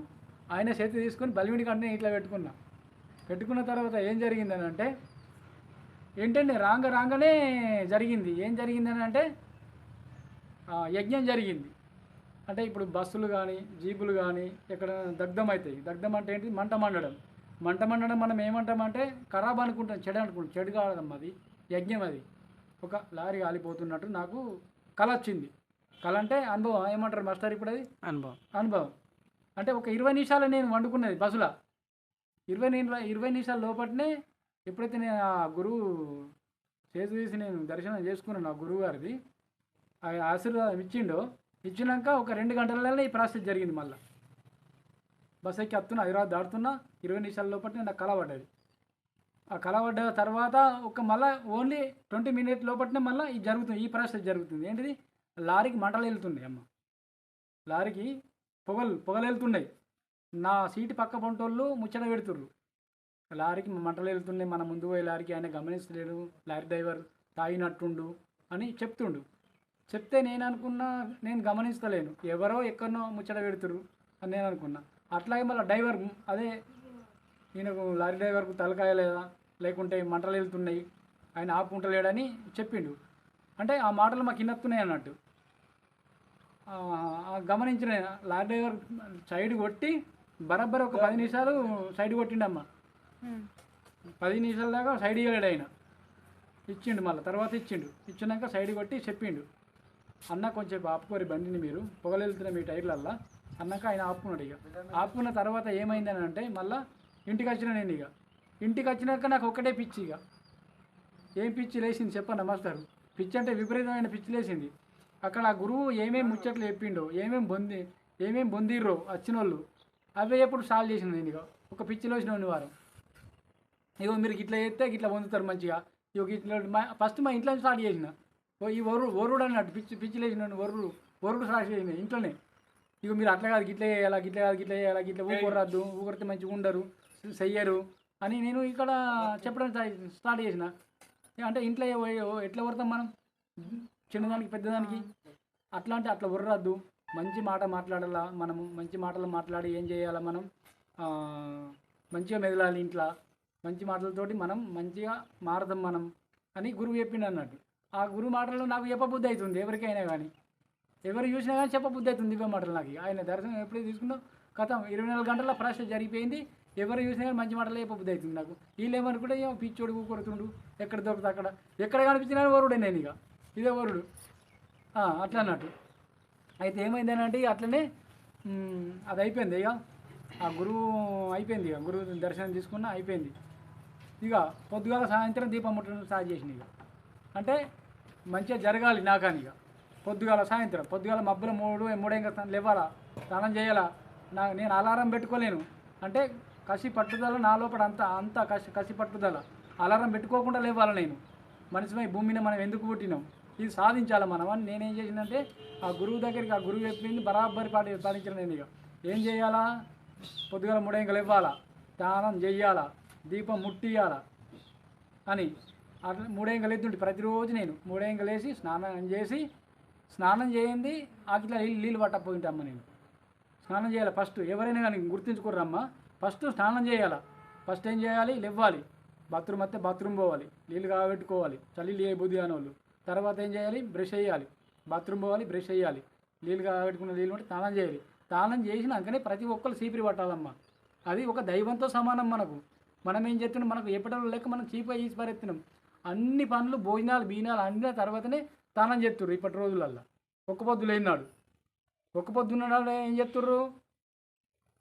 ఆయన చేతి తీసుకొని బలిమిడి కంటే ఇట్లా పెట్టుకున్న తర్వాత ఏం జరిగిందని అంటే ఏంటంటే రాగానే జరిగింది. ఏం జరిగిందని అంటే యజ్ఞం జరిగింది. అంటే ఇప్పుడు బస్సులు కానీ జీపులు కానీ ఎక్కడ దగ్ధం అవుతాయి. దగ్ధం అంటే ఏంటి, మంట మండడం మనం ఏమంటామంటే ఖరాబ్ అనుకుంటాం, చెడు కాదమ్మా, అది యజ్ఞం. అది ఒక లారీ కాలిపోతున్నట్టు నాకు కళ వచ్చింది. కళ అంటే అనుభవం ఏమంటారు మాస్టర్ ఇప్పుడు, అది అనుభవం. అంటే ఒక 20 నిమిషాలు నేను వండుకున్నది బస్సులో. 20 నిమిషాల లోపలనే ఎప్పుడైతే నేను ఆ గురువు చేసి నేను దర్శనం చేసుకున్నాను, ఆ గురువు గారిది ఆ ఆశీర్వాదం ఇచ్చిండో ఇచ్చినాక ఒక 2 గంటలలోనే ఈ ప్రాసెస్ జరిగింది. మళ్ళీ బస్ ఎక్కి వస్తున్నా, హైదరాబాద్ దాటుతున్నా, 20 నిమిషాల లోపల నాకు కల పడ్డది. ఆ కల పడ్డ తర్వాత మళ్ళీ ఓన్లీ 20 మినిట్ లోపలనే మళ్ళీ ఇది జరుగుతుంది, ఈ ప్రాసెస్ జరుగుతుంది. ఏంటిది, లారీకి మంటలు వెళ్తున్నాయి అమ్మ, లారీకి పొగలు వెళ్తున్నాయి. నా సీటు పక్క పొంటోళ్ళు ముచ్చట పెడుతుర్రు, లారీకి మంటలు వెళ్తున్నాయి, మన ముందు పోయే లారీకి ఆయన గమనిస్తలేడు, లారీ డ్రైవర్ తాగినట్టుండు అని చెప్తే నేను అనుకున్నా, నేను గమనిస్తలేను, ఎవరో ఎక్కడనో ముచ్చట పెడుతుర్రు అని నేను అనుకున్నా. అట్లాగే మళ్ళీ డ్రైవర్ అదే ఈయనకు లారీ డ్రైవర్కు తలకాయ లేదా, లేకుంటే మంటలు వెళ్తున్నాయి, ఆయన ఆపుకుంటలేడని చెప్పిండు. అంటే ఆ మాటలు మాకు ఇన్నత్తున్నాయి అన్నట్టు. గమనించిన లారీ డ్రైవర్ సైడ్ కొట్టి బరాబర్ ఒక 10 నిమిషాలు సైడ్ కొట్టిండమ్మ. 10 నిమిషాల దాకా సైడ్ ఇవ్వలేడు ఆయన, ఇచ్చిండు. మళ్ళీ తర్వాత ఇచ్చినాక సైడ్ కొట్టి చెప్పిండు, అన్న కొంచెం ఆపుకోరి బండిని, మీరు పొగలు వెళ్తున్నాయి మీ టైర్లల్లా అన్నాక ఆయన ఆపుకున్నాడు. ఇక ఆపుకున్న తర్వాత ఏమైందని అంటే మళ్ళీ ఇంటికి వచ్చిన నేను. ఇక ఇంటికి వచ్చినాక నాకు ఒక్కటే పిచ్చి. ఇక ఏం పిచ్చి లేచింది చెప్పండి మాస్టర్, పిచ్చి అంటే విపరీతమైన పిచ్చి లేచింది. అక్కడ ఆ గురువు ఏమేమి ముచ్చట్లు చెప్పిండో, ఏమేమి బొందిర్రో వచ్చిన వాళ్ళు, అవే ఎప్పుడు సాల్వ్ చేసింది నేను. ఇక ఒక పిచ్చిలో వచ్చిన వారం, ఇగో మీరు ఇట్లా చేస్తే ఇట్లా పొందుతారు మంచిగా. ఇక ఇట్లా ఫస్ట్ మా ఇంట్లో స్టార్ట్ చేసిన, ఈ వరుడు అన్నట్టు పిచ్చి లేచిన వరుడు స్టార్ట్ చేసిన ఇంట్లోనే. ఇక మీరు అట్లా కాదు గిట్లా చేయాలా, గిట్లా ఊకొర్రద్దు, ఊకొరితే మంచిగా ఉండరు, చెయ్యరు అని నేను ఇక్కడ చెప్పడం స్టార్ట్ చేసిన. అంటే ఇంట్లో ఎట్లా కొడతాం మనం, చిన్నదానికి పెద్దదానికి, అట్లా ఉర్రద్దు, మంచి మాట మాట్లాడాలా మనము, మంచి మాటలు మాట్లాడి ఏం చేయాలా మనం, మంచిగా మెదలాలి ఇంట్లో, మంచి మాటలతోటి మనం మంచిగా మారదాం మనం అని గురువు చెప్పిండు అన్నట్టు. ఆ గురువు మాటలు నాకు చెప్పబుద్ధి అవుతుంది, ఎవరికైనా కానీ, ఎవరు చూసినా కానీ చెప్పబుద్ధి అవుతుంది ఇవే మాటలు నాకు. ఆయన దర్శనం ఎప్పుడైతే తీసుకున్నాం కథ 24 గంటల ప్రాసెస్ జరిగిపోయింది. ఎవరు చూసినా కానీ మంచి మాటలు చెప్పబుద్ధి అవుతుంది నాకు. వీళ్ళు ఏమనుకుంటే ఏమో పిచ్చోడు కొడుతుండు, ఎక్కడ దొరుకుతా అక్కడ, ఎక్కడ కనిపించినా వరుడే నేను. ఇక ఇదే వరుడు అట్లా అన్నట్టు. అయితే ఏమైందని అంటే అట్లనే అది అయిపోయింది. ఇక ఆ గురువు అయిపోయింది, ఇక గురువు దర్శనం తీసుకున్నా అయిపోయింది. ఇక పొద్దుగాల సాయంత్రం దీపం ముట్టడం స్టార్ట్ చేసింది. ఇక అంటే మంచిగా జరగాలి నాకని. ఇక పొద్దుగాల మబ్బుల 3 ఇంకా లేవాలా, స్నానం చేయాలా. నేను అలారం పెట్టుకోలేను, అంటే కసి పట్టుదల నా లోపల అంత కసి పట్టుదల. అలారం పెట్టుకోకుండా లేవాలి నేను. మనిషిపై భూమిని మనం ఎందుకు పుట్టినాం, ఇది సాధించాలి మనం అని నేనేం చేసిందంటే ఆ గురువు దగ్గరికి, ఆ గురువు చెప్పింది బరాబరి పాటించిన నేను. ఇక ఏం చేయాలా, పొద్దుగాల 3 ఇంకా లేవాలా, స్నానం చెయ్యాలా, దీపం ముట్టియాలా అని అట్లా 3 ఇంకా లేతుంటే ప్రతిరోజు నేను 3 ఇంకా లేచి స్నానం చేయండి ఆకిట్లా నీళ్ళు పట్టకపోయింటమ్మ. నేను స్నానం చేయాలి ఫస్ట్, ఎవరైనా కానీ గుర్తుంచుకోర్రమ్మ, ఫస్ట్ స్నానం చేయాలా. ఫస్ట్ ఏం చేయాలి, లేవాలి, బాత్రూమ్ వస్తే బాత్రూమ్ పోవాలి, నీళ్ళు కాబెట్టుకోవాలి, చలి ఏ బుద్ధి అని వాళ్ళు. తర్వాత ఏం చేయాలి, బ్రష్ చేయాలి, బాత్రూమ్ పోవాలి, బ్రష్ చేయాలి, నీళ్ళు కాబెట్టుకున్న నీళ్ళు ఉంటే స్నానం చేయాలి. స్నానం చేసినాకనే ప్రతి ఒక్కరు చీపిరి పట్టాలమ్మా. అది ఒక దైవంతో సమానం మనకు. మనం ఏం చేస్తున్నాం, మనకు ఎప్పటిలో లెక్క మనం చీపగా ఈసి పారెత్తున్నాం. అన్ని పనులు, భోజనాలు బీనాలు అన్న తర్వాతనే స్నానం చేస్తుర్రు ఇప్పటి రోజులల్లో. ఒక్క పొద్దు లేనినాడు, ఒక్క పొద్దున్నాడు ఏం చేస్తుర్రు,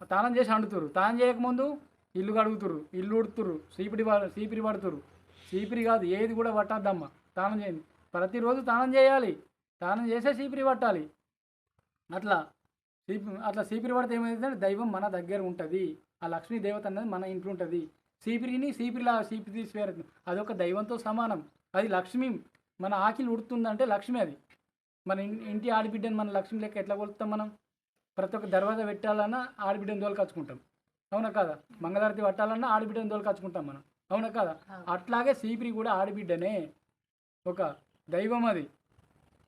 స్నానం చేసి వండుతుర్రు. స్నానం చేయకముందు ఇల్లు కడుగుతుర్రు, ఇల్లు ఉడుతుర్రు, చీపిరి పడుతుర్రు. చీపిరి కాదు ఏది కూడా పట్టద్దమ్మా, స్నానం చేయండి. ప్రతిరోజు స్నానం చేయాలి, స్నానం చేసే చీపిరి పట్టాలి. అట్లా చీపిరి పడితే ఏమైందంటే దైవం మన దగ్గర ఉంటుంది, ఆ లక్ష్మీ దేవత అనేది మన ఇంట్లో ఉంటుంది. చీపిరిలా చీపిరి తీసివేరు, అదొక దైవంతో సమానం. అది లక్ష్మి, మన ఆకిలి ఉడుతుందంటే లక్ష్మి. అది మన ఇంటి ఆడబిడ్డని మన లక్ష్మి లెక్క ఎట్లా కొలుస్తాం మనం. ప్రతి ఒక్క దర్వాజా పెట్టాలన్నా ఆడబిడ్డని దోలుకచ్చుకుంటాం, అవునా కదా. మంగళారతి పట్టాలన్నా ఆడబిడ్డని దోలుకచ్చుకుంటాం మనం, అవునా కదా. అట్లాగే చీపిరి కూడా ఆడబిడ్డనే, ఒక దైవం అది.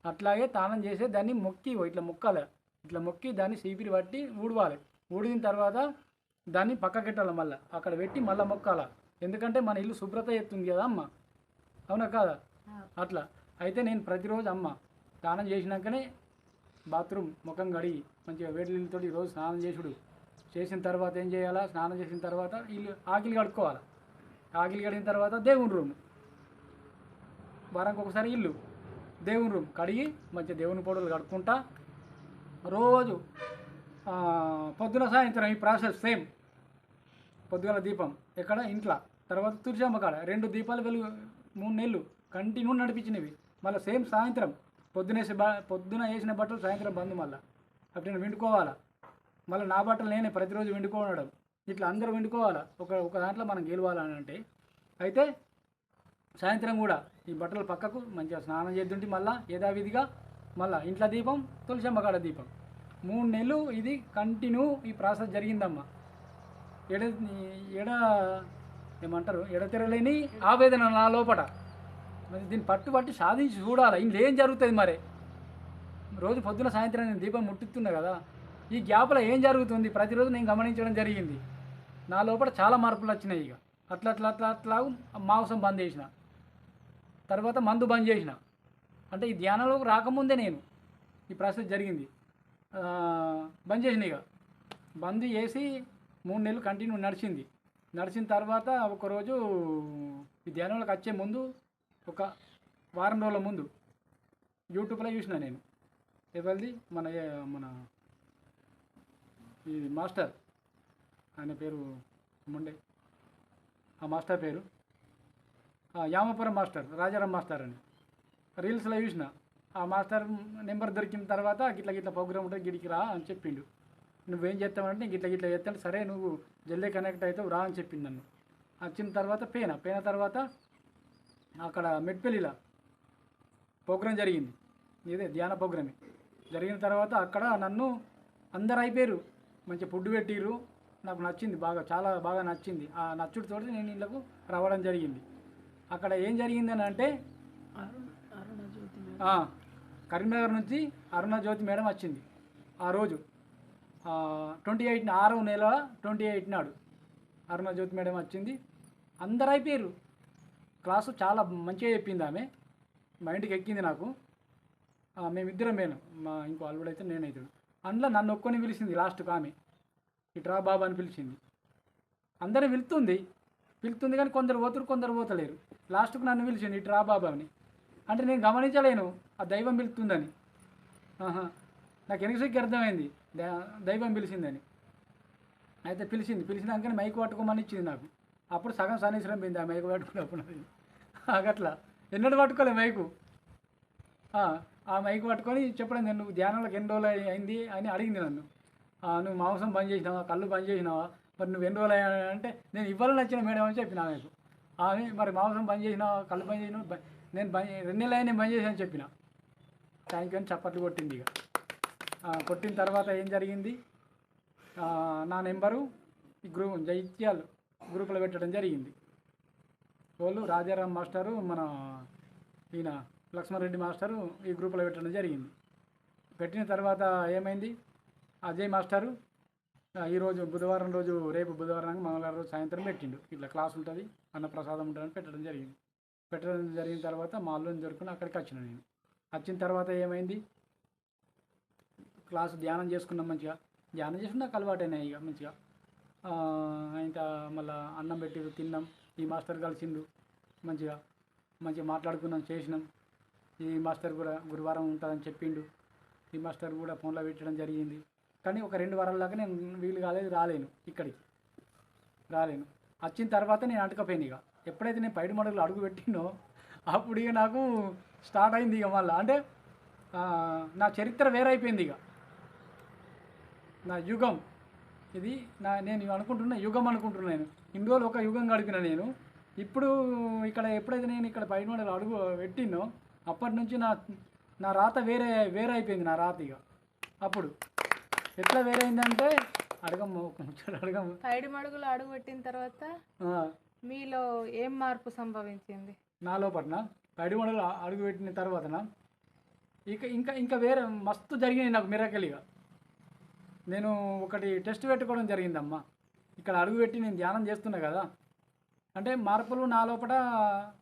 అట్లాగే స్నానం చేసే దాన్ని మొక్కి ఇట్లా మొక్కాలి, ఇట్లా మొక్కి దాన్ని చీపిరి పట్టి ఊడవాలి. ఊడిన తర్వాత దాన్ని పక్కకెట్టాలి, మళ్ళీ అక్కడ పెట్టి మళ్ళీ మొక్కాల. ఎందుకంటే మన ఇల్లు శుభ్రత ఎత్తుంది కదా అమ్మ, అవునా కదా. అట్లా అయితే నేను ప్రతిరోజు అమ్మ స్నానం చేసినాకనే బాత్రూమ్ ముఖం కడిగి మంచిగా వేడి నీళ్ళతో రోజు స్నానం చేసిన తర్వాత ఏం చేయాలా, స్నానం చేసిన తర్వాత ఆకిలి కడుక్కోవాలి. ఆకిలి కడిగిన తర్వాత దేవుని రూమ్, వారానికి ఒకసారి దేవుని రూమ్ కడిగి మంచిగా దేవుని పొడవులు కడుక్కుంటా రోజు. పొద్దున సాయంత్రం ఈ ప్రాసెస్ సేమ్. పొద్దుగల దీపం ఎక్కడ, ఇంట్లో. తర్వాత తులసమ్మ కాడ 2 దీపాలు వెలుగు 3 నెలలు కంటిన్యూ నడిపించినవి. మళ్ళీ సేమ్ సాయంత్రం పొద్దున వేసిన బట్టలు సాయంత్రం బంద్ మళ్ళీ అప్పుడు నేను వండుకోవాలా. మళ్ళీ నా బట్టలు నేనే ప్రతిరోజు వండుకోవడం, ఇట్లా అందరూ వండుకోవాలా. ఒక దాంట్లో మనం గెలవాలని అంటే అయితే సాయంత్రం కూడా ఈ బట్టలు పక్కకు మంచిగా స్నానం చేద్దుంటే మళ్ళీ యథావిధిగా మళ్ళీ ఇంట్లో దీపం, తులసమ్మ కాడ దీపం. 3 నెలలు ఇది కంటిన్యూ ఈ ప్రాసెస్ జరిగిందమ్మా. ఎడ ఎడ ఏమంటారు ఎడతెరలేని ఆవేదన నా లోపట. మరి దీన్ని పట్టుబట్టి సాధించి చూడాలి. ఇంట్లో ఏం జరుగుతుంది మరి. రోజు పొద్దున సాయంత్రం నేను దీపం ముట్టిస్తున్నా కదా, ఈ గ్యాప్లో ఏం జరుగుతుంది ప్రతిరోజు నేను గమనించడం జరిగింది. నా లోపల చాలా మార్పులు వచ్చినాయి. ఇక అట్లా మాంసం బంద్ చేసిన, తర్వాత మందు బంద్ చేసిన. అంటే ఈ ధ్యానంలోకి రాకముందే నేను ఈ ప్రాసెస్ జరిగింది. బంద్ చేసిన. ఇక బంద్ చేసి 3 నెలలు కంటిన్యూ నడిచిన తర్వాత ఒకరోజు ఈ ధ్యానంలోకి వచ్చే ముందు ఒక వారం రోజుల ముందు యూట్యూబ్లో చూసిన నేను. ఎవరిది మన ఈ మాస్టర్, ఆయన పేరు ముండే, ఆ మాస్టర్ పేరు యామపురం మాస్టర్, రాజారాం మాస్టర్ అని రీల్స్లో చూసిన. ఆ మాస్టర్ నెంబర్ దొరికిన తర్వాత గిట్ల ప్రోగ్రామ్ ఉంటుంది గిడికి రా అని చెప్పిండు. నువ్వేం చేస్తావంటే గిట్ల చేస్తాను. సరే నువ్వు జల్దీ కనెక్ట్ అవుతావు రా అని చెప్పింది నన్ను. వచ్చిన తర్వాత పోయిన తర్వాత అక్కడ మెట్పల్లిలో ప్రోగ్రాం జరిగింది. ఇదే ధ్యాన ప్రోగ్రామే జరిగిన తర్వాత అక్కడ నన్ను అందరు అయిపోయారు, మంచి ఫుడ్ పెట్టిర్రు. నాకు నచ్చింది చాలా బాగా నచ్చింది. ఆ నచ్చుడితో నేను ఇళ్ళకు రావడం జరిగింది. అక్కడ ఏం జరిగిందని అంటే కరీంనగర్ నుంచి అరుణజ్యోతి మేడం వచ్చింది. ఆ రోజు 28 6వ నెల 28 నాడు అరుణజ్యోతి మేడం వచ్చింది. అందరు అయిపోయారు. క్లాసు చాలా మంచిగా చెప్పింది ఆమె, మైండ్కి ఎక్కింది నాకు. మేమిద్దరం మా ఇంకో అల్లుడు అయితే నేనైతాడు. అందులో నన్ను ఒక్కొని పిలిచింది. లాస్ట్కి ఆమె ఇట్రా బాబా అని పిలిచింది. అందరూ పిలుతుంది కానీ కొందరు పోతురు కొందరు పోతలేరు. లాస్ట్కు నన్ను పిలిచింది ఇట్రా బాబా అని. అంటే నేను గమనించలేను ఆ దైవం పిలుస్తుందని. నాకు ఎనకసరికి అర్థమైంది దైవం పిలిచిందని. అయితే పిలిచినాకనే మైకు పట్టుకోమని ఇచ్చింది నాకు. అప్పుడు సగం సన్నిశ్రం పోయింది ఆ మైకు పట్టుకున్నప్పుడు. అట్లా ఎన్నడూ పట్టుకోలే మైకు. ఆ మైకు పట్టుకొని చెప్పడం, నేను నువ్వు ధ్యానంలోకి ఎన్ని రోజులు అయింది అని అడిగింది నన్ను. నువ్వు మాంసం బంద్ చేసినావా, కళ్ళు బంద్ చేసినావా, మరి నువ్వు ఎన్ని రోజులు అయ్యా అంటే నేను ఇవ్వాలని నచ్చిన మేడం అని చెప్పిన ఆమెకు. ఆమె మరి మాంసం బంద్ చేసినావా, కళ్ళు బంద్ చేసినావా, నేను 2 నెలలు అయినా నేను బంద్ చేసాను చెప్పిన. థ్యాంక్ యూ అని చప్పట్లు కొట్టింది. ఇక కొట్టిన తర్వాత ఏం జరిగింది, నా నెంబరు ఈ జైత్యాల్ గ్రూపులో పెట్టడం జరిగింది. వాళ్ళు రాజారాం మాస్టరు, మన ఈయన లక్ష్మణరెడ్డి మాస్టరు ఈ గ్రూపులో పెట్టడం జరిగింది. పెట్టిన తర్వాత ఏమైంది, అజయ్ మాస్టరు ఈరోజు బుధవారం రోజు, రేపు బుధవారం మంగళవారం రోజు సాయంత్రం పెట్టిండు. ఇట్లా క్లాస్ ఉంటుంది, అన్నప్రసాదం ఉంటుందని పెట్టడం జరిగింది. జరిగిన తర్వాత మా అల్లుని దొరుకుని అక్కడికి వచ్చిన నేను. వచ్చిన తర్వాత ఏమైంది, క్లాసు ధ్యానం చేసుకున్నాం. మంచిగా ధ్యానం చేసుకుని నాకు అలవాటైనాయి. ఇక మంచిగా ఇంకా మళ్ళీ అన్నం పెట్టి తిన్నాం. ఈ మాస్టర్ కలిసిండు, మంచిగా మాట్లాడుకున్నాం, చేసినాం. ఈ మాస్టర్ కూడా గురువారం ఉంటుందని చెప్పిండు. ఈ మాస్టర్ కూడా ఫోన్లో పెట్టడం జరిగింది. కానీ ఒక 2 వారాల దాకా నేను వీలు కాలేదు, ఇక్కడికి రాలేను. వచ్చిన తర్వాత నేను అంటకపోయాను. ఇక ఎప్పుడైతే నేను పైడి మడుగులు అడుగు పెట్టినో అప్పుడు ఇక నాకు స్టార్ట్ అయింది. ఇక మళ్ళీ అంటే నా చరిత్ర వేరైపోయింది. ఇక నా యుగం ఇది, నేను అనుకుంటున్నా యుగం అనుకుంటున్నాను. ఇన్ని రోజులు ఒక యుగం గడిపిన నేను. ఇప్పుడు ఎప్పుడైతే నేను ఇక్కడ పైడి మడుగులు అడుగు పెట్టినో అప్పటి నుంచి నా రాత వేరే అయిపోయింది. నా రాత ఇక అప్పుడు ఎట్లా వేరైందంటే అడగము పైడి మడుగులు అడుగు పెట్టిన తర్వాత మీలో ఏం మార్పు సంభవించింది? నా లోపల పైడి మడుగులు అడుగు పెట్టిన తర్వాతన ఇంకా వేరే మస్తు జరిగినాయి నాకు మిరాకిల్గా. నేను ఒకటి టెస్ట్ పెట్టుకోవడం జరిగిందమ్మా. ఇక్కడ అడుగు పెట్టి నేను ధ్యానం చేస్తున్నా కదా, అంటే మార్పులు నా లోపల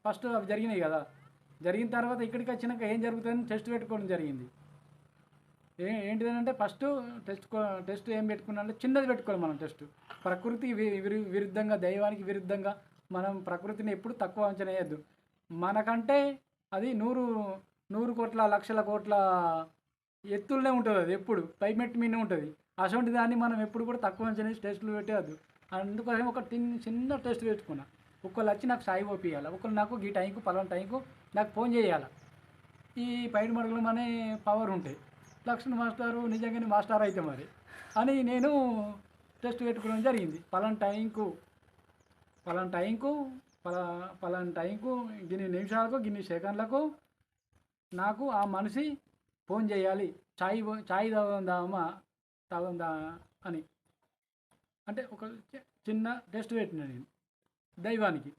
ఫస్ట్ అవి జరిగినాయి కదా. జరిగిన తర్వాత ఇక్కడికి వచ్చినాక ఏం జరుగుతుందని టెస్ట్ పెట్టుకోవడం జరిగింది. ఏంటిదంటే ఫస్ట్ టెస్ట్ ఏం పెట్టుకున్నా అంటే చిన్నది పెట్టుకోవాలి మనం. టెస్ట్ ప్రకృతికి విరుద్ధంగా, దైవానికి విరుద్ధంగా మనం ప్రకృతిని ఎప్పుడు తక్కువ అంచనా వేయద్దు. మనకంటే అది 100 కోట్ల లక్షల కోట్ల ఎత్తులనే ఉంటుంది. అది ఎప్పుడు పైమెట్టు మీదనే ఉంటుంది. అటువంటి దాన్ని మనం ఎప్పుడు కూడా తక్కువ అంచనా వేసి టెస్టులు పెట్టేయద్దు. అందుకోసం ఒక చిన్న టెస్ట్ పెట్టుకున్నా. ఒకళ్ళు వచ్చి నాకు సాయి ఓపియాలి, ఒకళ్ళు నాకు ఈ టైంకు పలానా టైంకు నాకు ఫోన్ చేయాలి. ఈ పైడి మడుగులం అనే పవర్ ఉంటాయి. లక్ష్మణ్ మాస్టారు నిజంగానే మాస్టర్ అయితే మరి అని నేను టెస్ట్ పెట్టుకోవడం జరిగింది. పలానా టైంకు పలానా టైంకు పలానా టైంకు గిన్ని నిమిషాలకు గిన్ని సెకండ్లకు నాకు ఆ మనిషి ఫోన్ చేయాలి, చాయ్ తాగుందా అని. అంటే ఒక చిన్న టెస్ట్ పెట్టిన నేను దైవానికి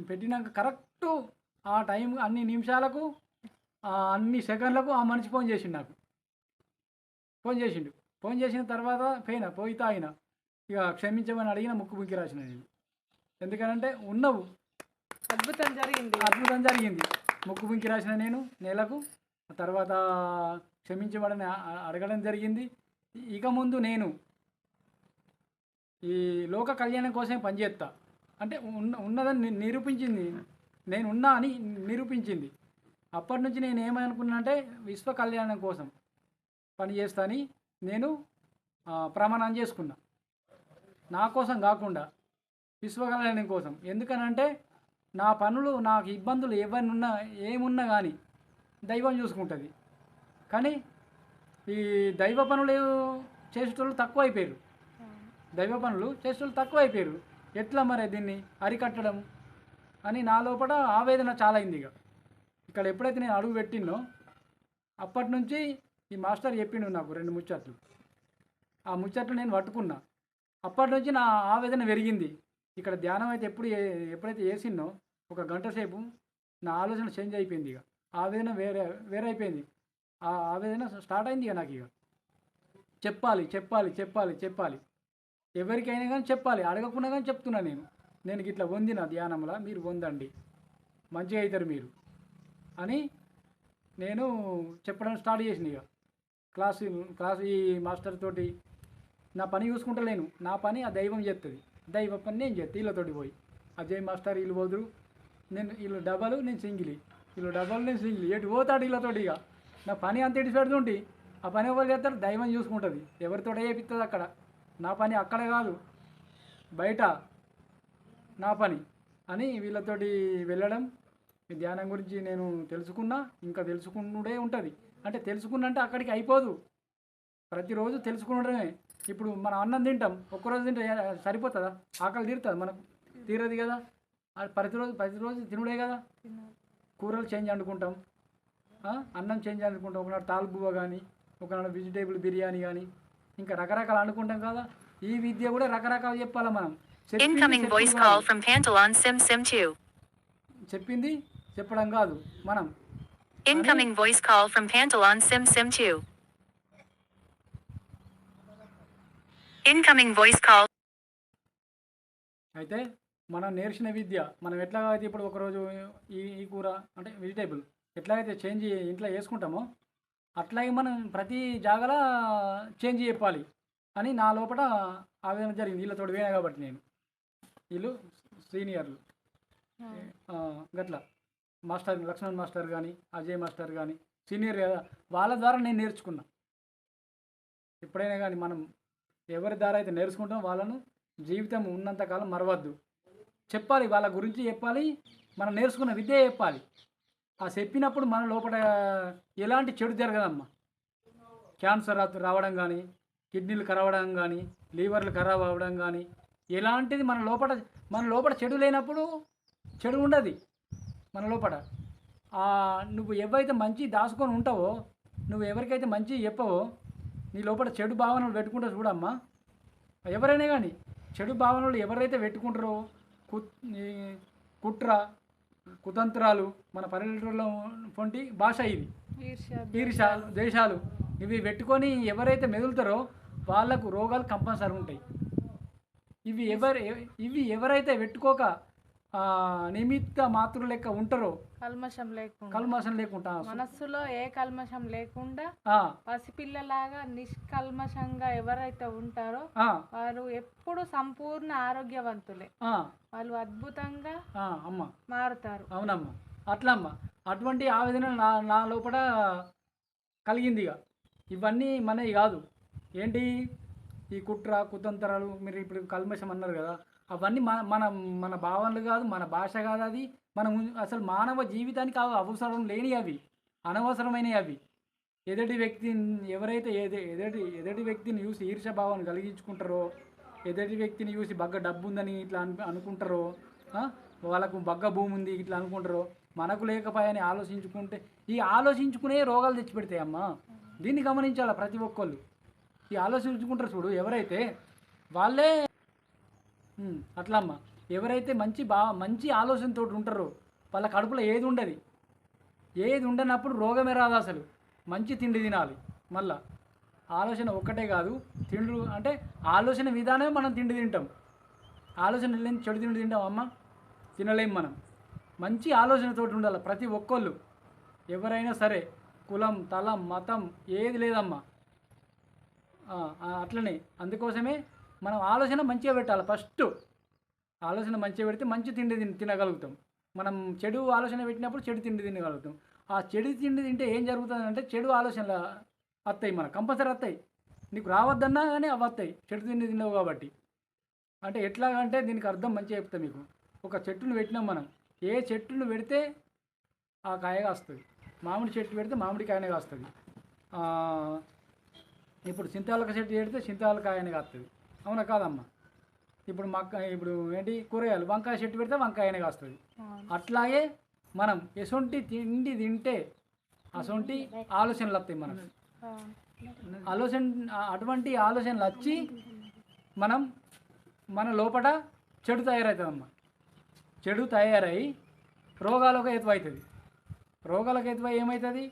పెట్టినాక కరెక్టు ఆ టైం అన్ని నిమిషాలకు అన్ని సెకండ్లకు ఆ మనిషి ఫోన్ చేసిండు నాకు. ఫోన్ చేసిన తర్వాత పోయి తాగిన. ఇక క్షమించమని అడిగిన, ముక్కు బుక్కి రాసిన నేను. ఎందుకనంటే ఉన్నవు అద్భుతం జరిగింది. ముక్కు బుక్కి రాసిన నేను నెలకు. తర్వాత క్షమించమని అడగడం జరిగింది. ఇక ముందు నేను ఈ లోక కళ్యాణం కోసమే పనిచేస్తా అంటే ఉన్నదని నిరూపించింది. నేను ఉన్నా అని నిరూపించింది. అప్పటి నుంచి నేను ఏమనుకున్నానంటే విశ్వ కళ్యాణం కోసం పనిచేస్తా అని నేను ప్రమాణం చేసుకున్నా. నా కోసం కాకుండా విశ్వ కళ్యాణం కోసం. ఎందుకనంటే నా పనులు, నాకు ఇబ్బందులు ఏమున్నా కానీ దైవం చూసుకుంటుంది. కానీ ఈ దైవ పనులు చేసేటోళ్ళు తక్కువైపోయారు. ఎట్లా మరి దీన్ని అరికట్టడం అని నా లోపల ఆవేదన చాలా అయింది. ఇక్కడ ఎప్పుడైతే నేను అడుగు పెట్టినో అప్పటి నుంచి ఈ మాస్టర్ చెప్పిండు నాకు 2 ముచ్చట్లు. ఆ ముచ్చట్లు నేను పట్టుకున్నా. అప్పటి నుంచి నా ఆవేదన పెరిగింది. ఇక్కడ ధ్యానం అయితే ఎప్పుడైతే చేసినో ఒక గంట సేపు నా ఆలోచన చేంజ్ అయిపోయింది. ఇక ఆవేదన వేరే అయిపోయింది. ఆ ఆవేదన స్టార్ట్ అయింది. ఇక నాకు చెప్పాలి ఎవరికైనా కానీ చెప్పాలి, అడగకుండా కానీ చెప్తున్నా నేను ఇట్లా పొందిన ధ్యానంలో మీరు పొందండి, మంచిగా అవుతారు మీరు అని నేను చెప్పడం స్టార్ట్ చేసిన. ఇక క్లాస్ ఈ మాస్టర్ తోటి నా పని చూసుకుంటలేను. నా పని ఆ దైవం చేస్తుంది. దైవ పని నేను చేస్తాను. వీళ్ళతోటి పోయి అజయ్ మాస్టర్ వీళ్ళు పోదురు, వీళ్ళు డబల్ నేను సింగిల్, ఎటు పోతాడు వీళ్ళతోటి. ఇక నా పని అంత ఇటు పెడుతుంటే ఆ పని ఎవరు చేస్తారు? దైవం చూసుకుంటుంది. ఎవరితో చేపిస్తుంది అక్కడ. నా పని అక్కడ కాదు, బయట నా పని అని వీళ్ళతోటి వెళ్ళడం. ఈ ధ్యానం గురించి నేను తెలుసుకున్నా, ఇంకా తెలుసుకుంటూనే ఉంటుంది. అంటే తెలుసుకున్నంటే అక్కడికి అయిపోదు, ప్రతిరోజు తెలుసుకుంటమే. ఇప్పుడు మనం అన్నం తింటాం, ఒక్కరోజు తింటే సరిపోతుందా? ఆకలి తీరుతుంది? మనకు తీరదు కదా. ప్రతిరోజు తినుడే కదా. కూరలు చేంజ్ వండుకుంటాం, అన్నం చేంజ్ వండుకుంటాం. ఒకనాడు తాల్బువ్వ కానీ, ఒకనాడు వెజిటేబుల్ బిర్యానీ కానీ, ఇంకా రకరకాలు అనుకుంటాం కదా. ఈ విద్య కూడా రకరకాలు చెప్పాలి మనం. చెప్పింది చెప్పడం కాదు మనం. Incoming voice call from Pantalon Sim Sim 2. Incoming voice call. అయితే మనం నేర్చిన విద్య మనం ఎట్లాగైతే ఇప్పుడు ఒకరోజు ఈ కూర అంటే వెజిటేబుల్ ఎట్లాగైతే చేంజ్ ఇంట్లో వేసుకుంటామో అట్లాగే మనం ప్రతి జాగలా చేంజ్ చెప్పాలి అని నా లోపల ఆవేదన జరిగింది. వీళ్ళతో వేనా కాబట్టి వీళ్ళు సీనియర్లు గట్లా మాస్టర్ లక్ష్మణ్ మాస్టర్ కానీ, అజయ్ మాస్టర్ కానీ సీనియర్ కదా, వాళ్ళ ద్వారా నేను నేర్చుకున్నా. ఎప్పుడైనా కానీ మనం ఎవరి ద్వారా అయితే నేర్చుకుంటాం వాళ్ళను జీవితం ఉన్నంతకాలం మరవద్దు. చెప్పాలి, వాళ్ళ గురించి చెప్పాలి, మనం నేర్చుకున్న విద్య చెప్పాలి. ఆ చెప్పినప్పుడు మన లోపల ఎలాంటి చెడు జరగదమ్మా. క్యాన్సర్ రావడం కానీ, కిడ్నీలు ఖరాబ్ అవ్వడం కానీ, లీవర్లు ఖరాబ్ అవ్వడం కానీ ఎలాంటిది మన లోపల చెడు లేనప్పుడు చెడు ఉండదు మన లోపల. నువ్వు ఎవరైతే మంచి దాచుకొని ఉంటావో, నువ్వు ఎవరికైతే మంచి చెప్పవో, నీ లోపల చెడు భావనలు పెట్టుకుంటా చూడమ్మా. ఎవరైనా కానీ చెడు భావనలు ఎవరైతే పెట్టుకుంటారో కుట్ర కుతంత్రాలు మన పల్లెటూరులో పొంటి భాష ఇది. ఈర్ష్య ద్వేషాలు ఇవి పెట్టుకొని ఎవరైతే మెదులుతారో వాళ్ళకు రోగాలు కంపల్సరీ ఉంటాయి. ఇవి ఎవరైతే పెట్టుకోక నిమిత్త మాతృ లెక్క ఉంటారో, కల్మషం లేకుండా మనస్సులో ఏ కల్మషం లేకుండా పసిపిల్లలాగా నిష్కల్మషంగా ఎవరైతే ఉంటారో వారు ఎప్పుడు సంపూర్ణ ఆరోగ్యవంతులే. వాళ్ళు అద్భుతంగా మారుతారు. అవునమ్మా, అట్లా అమ్మా. అటువంటి ఆవేదన నా లోపల కలిగింది. ఇవన్నీ మనవి కాదు. ఏంటి ఈ కుట్ర కుతంత్రాలు, మీరు ఇప్పుడు కల్మషం అన్నారు కదా, అవన్నీ మన భావనలు కాదు, మన భాష కాదు, అది మనం అసలు మానవ జీవితానికి అవసరం లేని అవి, అనవసరమైనవి అవి. ఎదుటి వ్యక్తిని ఎవరైతే ఎదుటి వ్యక్తిని చూసి ఈర్ష్యభావాన్ని కలిగించుకుంటారో, ఎదుటి వ్యక్తిని చూసి బగ్గ డబ్బు ఉందని ఇట్లా అనుకుంటారో, వాళ్ళకు బగ్గ భూమి ఉంది ఇట్లా అనుకుంటారో, మనకు లేకపోయాని ఆలోచించుకుంటే ఈ ఆలోచించుకునే రోగాలు తెచ్చిపెడతాయి అమ్మా. దీన్ని గమనించాలి ప్రతి ఒక్కళ్ళు. ఈ ఆలోచించుకుంటారు చూడు ఎవరైతే, వాళ్ళే అట్లా అమ్మ. ఎవరైతే మంచి ఆలోచనతో ఉంటారో వాళ్ళ కడుపులో ఏది ఉండదు. ఏది ఉండనప్పుడు రోగమే రాదు అసలు. మంచి తిండి తినాలి. మళ్ళా ఆలోచన ఒక్కటే కాదు, తిండి అంటే ఆలోచన విధానమే మనం తిండి తింటాం. ఆలోచన లేని చెడు తిండి తింటాం అమ్మ, తినలేం మనం. మంచి ఆలోచనతో ఉండాలి ప్రతి ఒక్కళ్ళు. ఎవరైనా సరే కులం, తలం, మతం ఏది లేదమ్మా. అట్లనే అందుకోసమే మనం ఆలోచన మంచిగా పెట్టాలి. ఫస్ట్ ఆలోచన మంచిగా పెడితే మంచి తిండి తినగలుగుతాం. మనం చెడు ఆలోచన పెట్టినప్పుడు చెడు తిండి తినగలుగుతాం. ఆ చెడు తిండి తింటే ఏం జరుగుతుందంటే చెడు ఆలోచనలు వస్తాయి, మనకు కంపల్సరీ వస్తాయి. నీకు రావద్దన్నా కానీ అవి వస్తాయి, చెడు తిండి తిన్నావు కాబట్టి. అంటే ఎట్లాగంటే దీనికి అర్థం మంచిగా చెప్తా మీకు. ఒక చెట్టును పెట్టినాం మనం, ఏ చెట్టును పెడితే ఆ కాయగా వస్తుంది. మామిడి చెట్టు పెడితే మామిడి కాయనే కాస్తుంది. ఇప్పుడు చింతాలక చెట్టు పెడితే చింతాల కాయనే కాస్తుంది. అవునా కాదమ్మా? ఇప్పుడు ఏంటి కూరగాయలు, వంకాయ చెట్టు పెడితే వంకాయనే కాస్తుంది. అట్లాగే మనం ఎసొంటి తిండి తింటే అసొంటి ఆలోచనలు వస్తాయి మనకు. అటువంటి ఆలోచనలు వచ్చి మన లోపల చెడు తయారవుతుందమ్మా. చెడు తయారై రోగాలకు హేతువవుతుంది. రోగాలకు హేతువై ఏమవుతుంది?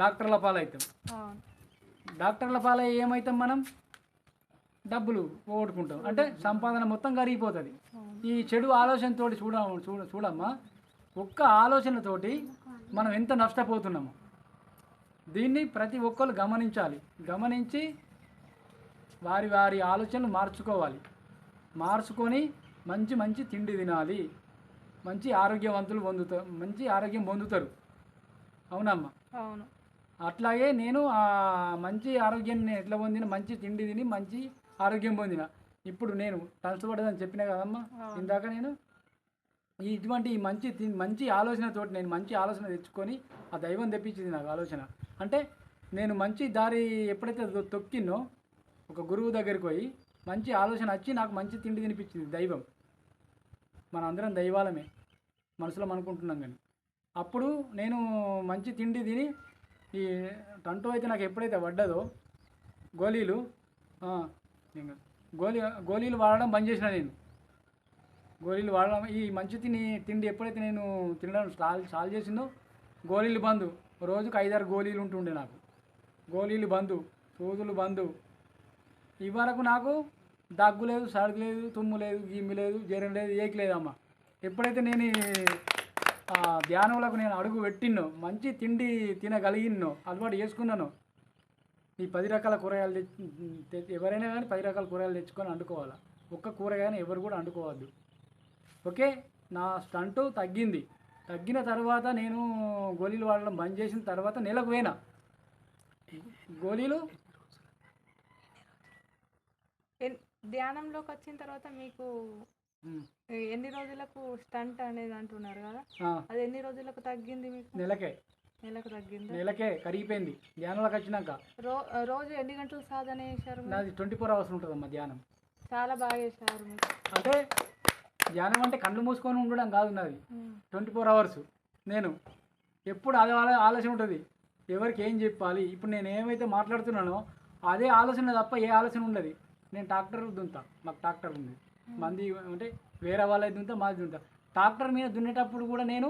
డాక్టర్ల పాలవుతాం. డాక్టర్ల పాలై ఏమవుతాం? మనం డబ్బులు పోగొట్టుకుంటాం. అంటే సంపాదన మొత్తం కరిగిపోతుంది. ఈ చెడు ఆలోచనతోటి చూడమ్మా, ఒక్క ఆలోచనతోటి మనం ఎంత నష్టపోతున్నాము. దీన్ని ప్రతి ఒక్కరు గమనించాలి. గమనించి వారి ఆలోచనలు మార్చుకోవాలి. మార్చుకొని మంచి తిండి తినాలి. మంచి ఆరోగ్యం పొందుతారు. అవునమ్మా? అవును. అట్లాగే నేను ఆ మంచి ఆరోగ్యాన్ని ఎట్లా పొందిన, మంచి తిండి తిని మంచి ఆరోగ్యం పొందిన. ఇప్పుడు నేను కష్టపడదని చెప్పినా కదమ్మా ఇందాక. నేను ఇటువంటి మంచి ఆలోచనతోటి నేను మంచి ఆలోచన తెచ్చుకొని ఆ దైవం తెప్పించింది నాకు ఆలోచన. అంటే నేను మంచి దారి ఎప్పుడైతే తొక్కినో, ఒక గురువు దగ్గరికి పోయి మంచి ఆలోచన వచ్చి నాకు మంచి తిండి తినిపించింది దైవం. మనందరం దైవాలమే మనసులో అనుకుంటున్నాం. కానీ అప్పుడు నేను మంచి తిండి తిని ఈ టంటూ అయితే నాకు ఎప్పుడైతే పడ్డదో గోళీలు వాడడం బంద్ చేసిన. నేను గోళీలు వాడడం, ఈ మంచి తిండి ఎప్పుడైతే నేను తినడం స్టార్ట్ చేసిందో గోళీలు బంద్. రోజుకు 5-6 గోళీలు ఉంటుండే నాకు. గోళీలు బంద్, సూదులు బంద్. ఇవరకు నాకు దగ్గు లేదు, సర్ది లేదు, తుమ్ము లేదు, గిమ్మి లేదు, జ్వరం లేదు, ఏకి లేదమ్మా. ఎప్పుడైతే నేను ధ్యానంలోకి నేను అడుగు పెట్టినో, మంచి తిండి తినగలిగినో, అలవాటు చేసుకున్నాను. ఈ 10 రకాల కూరగాయలు ఎవరైనా కానీ 10 రకాల కూరగాయలు తెచ్చుకొని వండుకోవాలి. ఒక్క కూరగాయని ఎవరు కూడా వండుకోవద్దు. ఓకే? నా స్టంటు తగ్గిన తర్వాత నేను గోళీలు వాడడం బంద్ చేసిన తర్వాత నెలకు పోయినా. గోళీలు ధ్యానంలోకి వచ్చిన తర్వాత మీకు ఎన్ని రోజులకు స్టంట్ అనేది అంటున్నారు కదా, అది ఎన్ని రోజులకు తగ్గింది మీకు? నెలకు తగ్గింది. నెలకే కరిగిపోయింది. ధ్యానంలోకి వచ్చినాక రోజు ఎన్ని గంటలు సాధన చేశారు? నాది 24 hours ఉంటుందమ్మా ధ్యానం. చాలా బాగా చేశారు మీరు. అంటే ధ్యానం అంటే కళ్ళు మూసుకొని ఉండడం కాదు, నాది 24 hours. నేను ఎప్పుడు అదే ఆలోచన ఉంటుంది, ఎవరికి ఏం చెప్పాలి. ఇప్పుడు నేను ఏమైతే మాట్లాడుతున్నానో అదే ఆలోచన తప్ప ఏ ఆలోచన ఉండదు. నేను ట్రాక్టర్ దున్నుతా, మాకు ట్రాక్టర్ ఉంది. మంది అంటే వేరే వాళ్ళది దున్నుతా, మాది దున్నుతా. ట్రాక్టర్ మీద దున్నేటప్పుడు కూడా నేను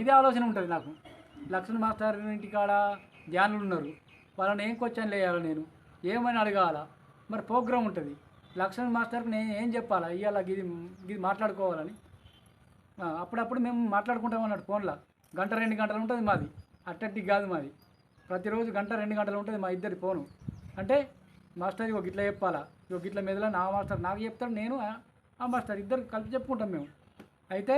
ఇదే ఆలోచన ఉంటుంది నాకు. లక్ష్మణ్ మాస్టర్ ఇంటికాడ ధ్యానులు ఉన్నారు, వాళ్ళని ఏం క్వశ్చన్ వేయాలి, నేను ఏమని అడగాల, మరి ప్రోగ్రామ్ ఉంటుంది. లక్ష్మణ్ మాస్టర్కి నేను ఏం చెప్పాలా, ఇవాళ ఇది మాట్లాడుకోవాలని. అప్పుడప్పుడు మేము మాట్లాడుకుంటాం అన్నట్టు ఫోన్లో. 1-2 గంటలు ఉంటుంది మాది, అట్టట్టి కాదు మాది. ప్రతిరోజు 1-2 గంటలు ఉంటుంది మా ఇద్దరి ఫోను. అంటే మాస్టర్ ఇగో గిట్లా చెప్పాలా, ఇగో గిట్ల మెదల నా మాస్టర్ నాకు చెప్తాడు, నేను ఆ మాస్టర్ ఇద్దరు కలిపి చెప్పుకుంటాం మేము. అయితే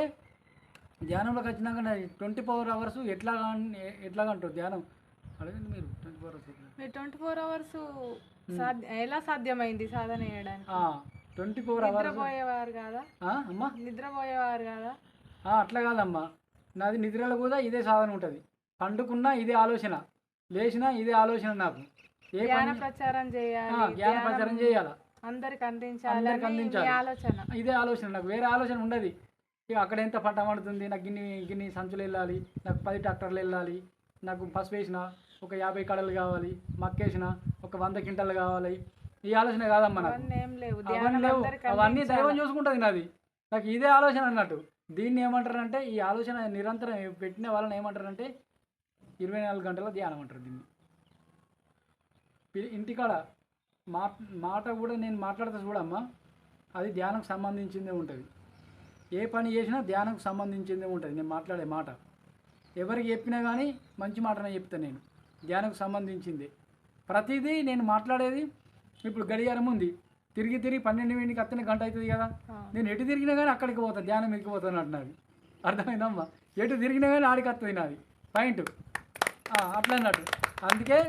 ధ్యానంలోకి వచ్చినాక 24 hours ఎట్లాగా అంటారు ధ్యానం అడగండి మీరు. 24 hours ఎలా సాధ్యమైంది సాధన చేయడానికి? 24 hours నిద్రపోయేవారు కదా అమ్మా? నిద్రపోయేవారు కదా? అట్లా కాదమ్మా, నాది నిద్రలో కూడా ఇదే సాధన ఉంటుంది. పండుకున్నా ఇదే ఆలోచన, లేచినా ఇదే ఆలోచన. నాకు ఏ జ్ఞాన ప్రచారం చేయాలి, జ్ఞాన ప్రచారం చేయాలా, అందరికి అందించాలి ఆలోచన, ఇదే ఆలోచన. నాకు వేరే ఆలోచన ఉండదు. ఇక అక్కడ ఎంత పంట పడుతుంది, నాకు గిన్ని సంచులు వెళ్ళాలి, నాకు 10 ట్రాక్టర్లు వెళ్ళాలి, నాకు పసుపు వేసిన ఒక 50 కడలు కావాలి, మక్కేసిన ఒక 100 క్వింటాలు కావాలి, ఈ ఆలోచన కాదమ్మా నాకు. అవన్నీ లేవు, అవన్నీ దైవం చూసుకుంటుంది. నాకు ఇదే ఆలోచన అన్నట్టు. దీన్ని ఏమంటారంటే, ఈ ఆలోచన నిరంతరం పెట్టిన వాళ్ళని ఏమంటారంటే 24 గంటల ధ్యానం అంటారు దీన్ని. ఇంటికాడ మాట కూడా నేను మాట్లాడితే చూడమ్మా, అది ధ్యానంకు సంబంధించిందే ఉంటుంది. ఏ పని చేసినా ధ్యానంకు సంబంధించిందే ఉంటుంది. నేను మాట్లాడే మాట ఎవరికి చెప్పినా కానీ మంచి మాటనే చెప్తాను నేను, ధ్యానంకు సంబంధించింది ప్రతిదీ నేను మాట్లాడేది. ఇప్పుడు గడియారం ఉంది, తిరిగి 12 అత్తనే గంట అవుతుంది కదా, నేను ఎటు తిరిగినా కానీ అక్కడికి పోతాను, ధ్యానం ఎక్కిపోతాను అంటున్నది. అర్థమైందమ్మా? ఎటు తిరిగినా కానీ ఆడికి వస్తుంది నాది పాయింట్, అట్లా అన్నట్టు. అందుకే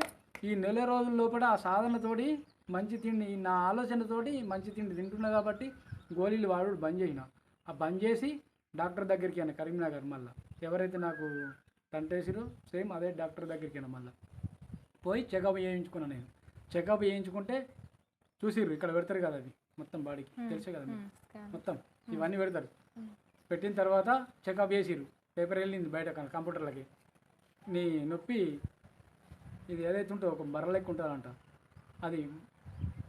ఈ నెల రోజుల లోపల ఆ సాధనతోటి మంచి తిండి, నా ఆలోచనతోటి మంచి తిండి తింటున్నా కాబట్టి గోళీలు వాడు బంద్ చేసిన. ఆ బంద్ చేసి డాక్టర్ దగ్గరికి అయినా కరీంనగర్, మళ్ళీ ఎవరైతే నాకు టంటేసిరో సేమ్ అదే డాక్టర్ దగ్గరికి అయినా మళ్ళీ పోయి చెకప్ చేయించుకున్నాను. నేను చెకప్ చేయించుకుంటే చూసిర్రు, ఇక్కడ పెడతారు కదా అది మొత్తం బాడీకి, తెలుసే కదా మీకు, మొత్తం ఇవన్నీ పెడతారు. పెట్టిన తర్వాత చెకప్ చేసిర్రు, పేపర్ వెళ్ళింది బయట కంప్యూటర్లకి, నీ నొప్పి ఇది ఏదైతే ఉంటుందో ఒక బర్ర లెక్క ఉంటుందంట, అది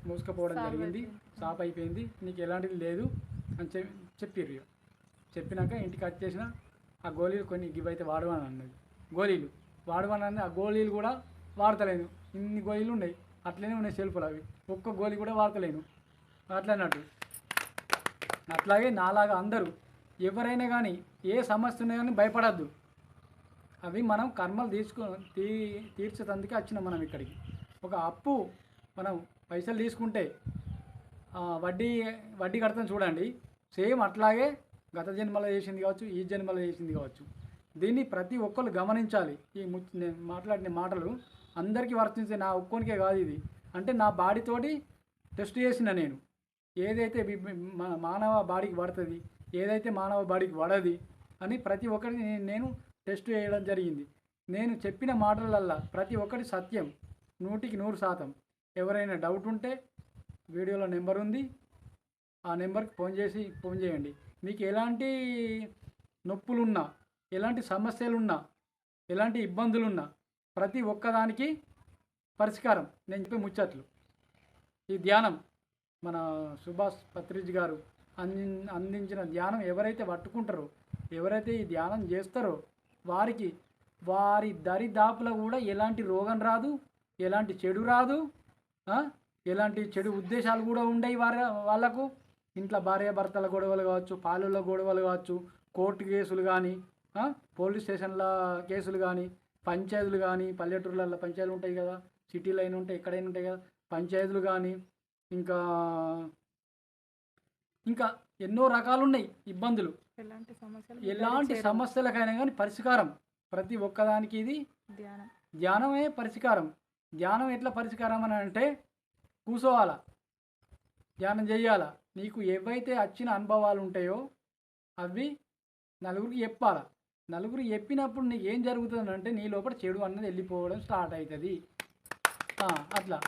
మూసుకపోవడం జరిగింది, సాప్ అయిపోయింది, నీకు ఎలాంటిది లేదు అని చెప్పిర్రు. చెప్పినాక ఇంటికి వచ్చేసిన ఆ గోళీలు కొన్ని ఇవైతే వాడమని అన్నది, గోళీలు వాడమని. ఆ గోళీలు కూడా వాడతలేను, ఇన్ని గోళీలు ఉన్నాయి అట్లనే ఉన్నాయి సెల్ఫ్లు, అవి ఒక్క గోళీ కూడా వాడతలేను అట్లా అన్నట్టు. అట్లాగే నాలాగా అందరూ ఎవరైనా కానీ ఏ సమస్య ఉన్నా కానీ భయపడద్దు. అవి మనం కర్మలు తీర్చేందుకే వచ్చినాం మనం ఇక్కడికి. ఒక అప్పు మనం పైసలు తీసుకుంటే వడ్డీ కడతాం చూడండి, సేమ్ అట్లాగే గత జన్మలో చేసింది కావచ్చు, ఈ జన్మలో చేసింది కావచ్చు. దీన్ని ప్రతి ఒక్కరు గమనించాలి. నేను మాట్లాడిన మాటలు అందరికీ వర్తించే, నా ఒక్కోనికే కాదు ఇది. అంటే నా బాడీతోటి టెస్ట్ చేసిన నేను, ఏదైతే మానవ బాడీకి పడుతుంది, ఏదైతే మానవ బాడీకి పడది అని ప్రతి ఒక్కరిని నేను టెస్ట్ చేయడం జరిగింది. నేను చెప్పిన మాటలల్లా ప్రతి ఒక్కటి సత్యం, 100కి 100%. ఎవరైనా డౌట్ ఉంటే వీడియోలో నెంబర్ ఉంది, ఆ నెంబర్కి ఫోన్ చేయండి. మీకు ఎలాంటి నొప్పులున్నా, ఎలాంటి సమస్యలున్నా, ఎలాంటి ఇబ్బందులున్నా ప్రతి ఒక్కదానికి పరిష్కారం నేను చెప్పే ముచ్చట్లు. ఈ ధ్యానం మన సుభాష్ పత్రిజ్ గారు అందించిన ధ్యానం ఎవరైతే పట్టుకుంటారో, ఎవరైతే ఈ ధ్యానం చేస్తారో వారి దరిదాపులో కూడా ఎలాంటి రోగం రాదు, ఎలాంటి చెడు రాదు, ఎలాంటి చెడు ఉద్దేశాలు కూడా ఉండవు వాళ్ళకు. ఇంట్లో భార్యాభర్తల గొడవలు కావచ్చు, పాలల్లో గొడవలు కావచ్చు, కోర్టు కేసులు కానీ, పోలీస్ స్టేషన్ల కేసులు కానీ, పంచాయతీలు కానీ, పల్లెటూర్లలో పంచాయతీలు ఉంటాయి కదా, సిటీలో అయినా ఉంటాయి, ఎక్కడైనా ఉంటాయి కదా పంచాయతీలు కానీ, ఇంకా ఎన్నో రకాలు ఉన్నాయి ఇబ్బందులు. ఎలాంటి సమస్యలకైనా కానీ పరిష్కారం ప్రతి ఒక్కదానికి ఇది ధ్యానమే పరిష్కారం. ధ్యానం ఎట్లా పరిష్కారం అని అంటే, కూర్చోవాలా, ధ్యానం చేయాలా, నీకు ఏవైతే వచ్చిన అనుభవాలు ఉంటాయో అవి నలుగురికి చెప్పాలా. నలుగురు చెప్పినప్పుడు నీకు ఏం జరుగుతుంది అంటే, నీ లోపల చెడు అన్నది వెళ్ళిపోవడం స్టార్ట్ అవుతుంది. అట్లా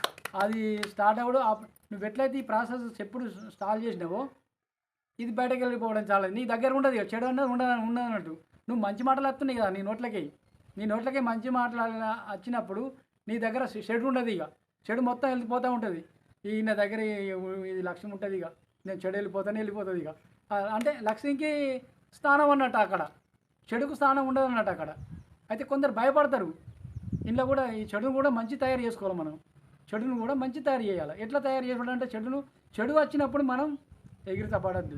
అది స్టార్ట్ అవ్వడం, నువ్వు ఎట్లయితే ఈ ప్రాసెస్ ఎప్పుడు స్టార్ట్ చేసినావో ఇది బయటకు వెళ్ళిపోవడం చాలా నీ దగ్గర ఉండదు. చెడు అన్నది ఉండదన్నట్టు. నువ్వు మంచి మాటలు వస్తున్నాయి కదా నీ నోట్లకి మంచి మాటలు వచ్చినప్పుడు నీ దగ్గర చెడు ఉండదు. ఇక చెడు మొత్తం వెళ్ళిపోతూ ఉంటుంది. ఈయన దగ్గర ఇది లక్ష్యం ఉంటుంది, ఇక నేను చెడు వెళ్ళిపోతుంది. ఇక అంటే లక్ష్యంకి స్థానం అన్నట్టు, అక్కడ చెడుకు స్థానం ఉండదు అన్నట్టు అక్కడ. అయితే కొందరు భయపడతారు. ఇంట్లో కూడా ఈ చెడును కూడా మంచి తయారు చేసుకోవాలి. మనం చెడును కూడా మంచి తయారు చేయాలి. ఎట్లా తయారు చేసుకోవాలంటే, చెడు వచ్చినప్పుడు మనం ఎగిరిత పడద్దు,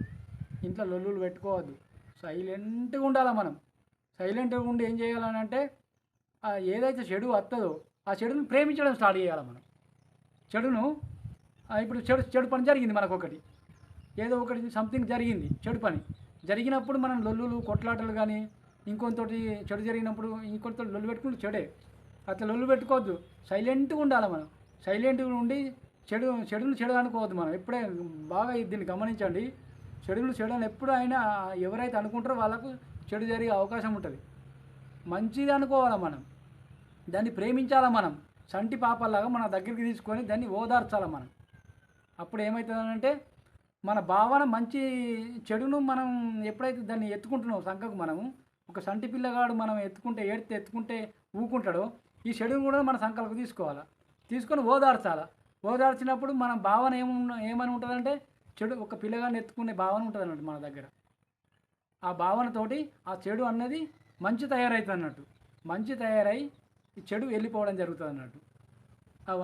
ఇంట్లో లొల్లులు పెట్టుకోవద్దు, సైలెంట్గా ఉండాలి. మనం సైలెంట్గా ఉండి ఏం చేయాలని అంటే, ఏదైతే చెడు వస్తుందో ఆ చెడును ప్రేమించడం స్టార్ట్ చేయాలి. మనం చెడును ఇప్పుడు చెడు పని జరిగింది మనకు, ఏదో ఒకటి సంథింగ్ జరిగింది, చెడు పని జరిగినప్పుడు మనం లొల్లులు కొట్లాటలు కానీ ఇంకొంతోటి చెడు జరిగినప్పుడు ఇంకొంత లొల్లు పెట్టుకుంటే చెడే. అట్లా లొల్లు పెట్టుకోవద్దు, సైలెంట్గా ఉండాలి. మనం సైలెంట్గా ఉండి చెడును చెడు అనుకోవద్దు. మనం ఎప్పుడే బాగా దీన్ని గమనించండి, చెడు అని ఎప్పుడు అయినా ఎవరైతే అనుకుంటారో వాళ్ళకు చెడు జరిగే అవకాశం ఉంటుంది. మంచిది అనుకోవాలా మనం, దాన్ని ప్రేమించాలా మనం, చంటి పాపల్లాగా మన దగ్గరికి తీసుకొని దాన్ని ఓదార్చాలి మనం. అప్పుడు ఏమవుతుందంటే మన భావన మంచి చెడును మనం ఎప్పుడైతే దాన్ని ఎత్తుకుంటున్నాం సంకకు, మనము ఒక సంటి పిల్లగాడు మనం ఎత్తుకుంటే ఊకుంటాడో ఈ చెడును కూడా మన సంకలకు తీసుకోవాలి, తీసుకొని ఓదార్చాలి. ఓదార్చినప్పుడు మన భావన ఏమని ఉంటుందంటే చెడు ఒక పిల్లగాడిని ఎత్తుకునే భావన ఉంటుంది అన్నట్టు మన దగ్గర. ఆ భావనతోటి ఆ చెడు అన్నది మంచి తయారవుతుంది అన్నట్టు, మంచి తయారై ఈ చెడు వెళ్ళిపోవడం జరుగుతుంది అన్నట్టు.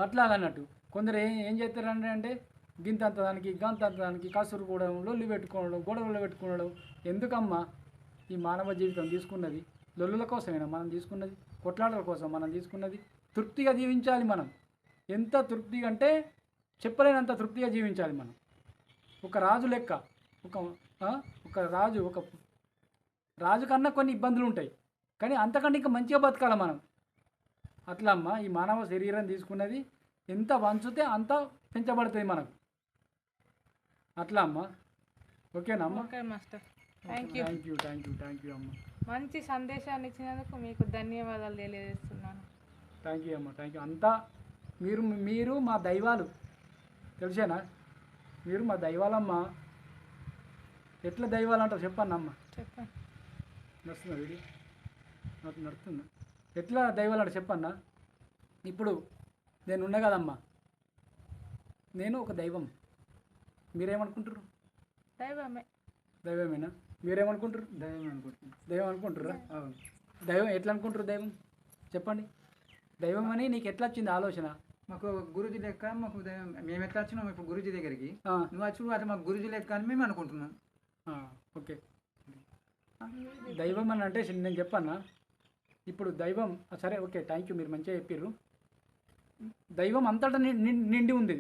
అట్లాగన్నట్టు కొందరు ఏం చేస్తారంటే అంటే గింతంత దానికి గంతంత దానికి కసురు కూడా లొల్లి పెట్టుకోవడం, గొడవలు పెట్టుకోవడం. ఎందుకమ్మా ఈ మానవ జీవితం తీసుకున్నది? లొల్లుల కోసమేనా మనం తీసుకున్నది? కొట్లాటల కోసం మనం తీసుకున్నది? తృప్తిగా జీవించాలి మనం. ఎంత తృప్తిగా అంటే చెప్పలేనంత తృప్తిగా జీవించాలి మనం. ఒక రాజు లెక్క, ఒక రాజు కన్నా కొన్ని ఇబ్బందులు ఉంటాయి, కానీ అంతకంటే ఇంకా మంచిగా బతకాలి మనం. అట్లా అమ్మ ఈ మానవ శరీరం తీసుకున్నది ఎంత వంచితే అంత పెంచబడుతుంది మనకు. అట్లా అమ్మ. ఓకేనా అమ్మ? ఓకే మాస్టర్, థ్యాంక్ యూ అమ్మ. మంచి సందేశాన్ని ఇచ్చినందుకు మీకు ధన్యవాదాలు తెలియజేస్తున్నాను. థ్యాంక్ యూ అమ్మ, థ్యాంక్ యూ. అంతా మీరు మా దైవాలు, తెలిసేనా? మీరు మా దైవాలమ్మ. ఎట్లా దైవాలు అంటారు చెప్పండి అమ్మ. చెప్పండి. నడుస్తుందా వీడియో? నడుస్తుందా? ఎట్లా దైవాలు అంటే చెప్పన్నా. ఇప్పుడు నేను ఉన్నా కదమ్మా, నేను ఒక దైవం. మీరేమనుకుంటారు? దైవమేనా? మీరేమనుకుంటారు? దైవం అనుకుంటారా? దైవం ఎట్లా అనుకుంటారు? దైవం చెప్పండి. దైవం అని నీకు ఎట్లా వచ్చింది ఆలోచన? మాకు గురుజీ లెక్క, మాకు దైవం. మేము ఎట్లా వచ్చినాం ఇప్పుడు గురుజీ దగ్గరికి, నువ్వు వచ్చి అట్లా మాకు గురుజీ లెక్క అని మేము అనుకుంటున్నాం. ఓకే, దైవం అని అంటే నేను చెప్పన్నా. ఇప్పుడు దైవం సరే, ఓకే, థ్యాంక్ యూ, మీరు మంచిగా చెప్పారు. దైవం అంతటా నిండి ఉంది.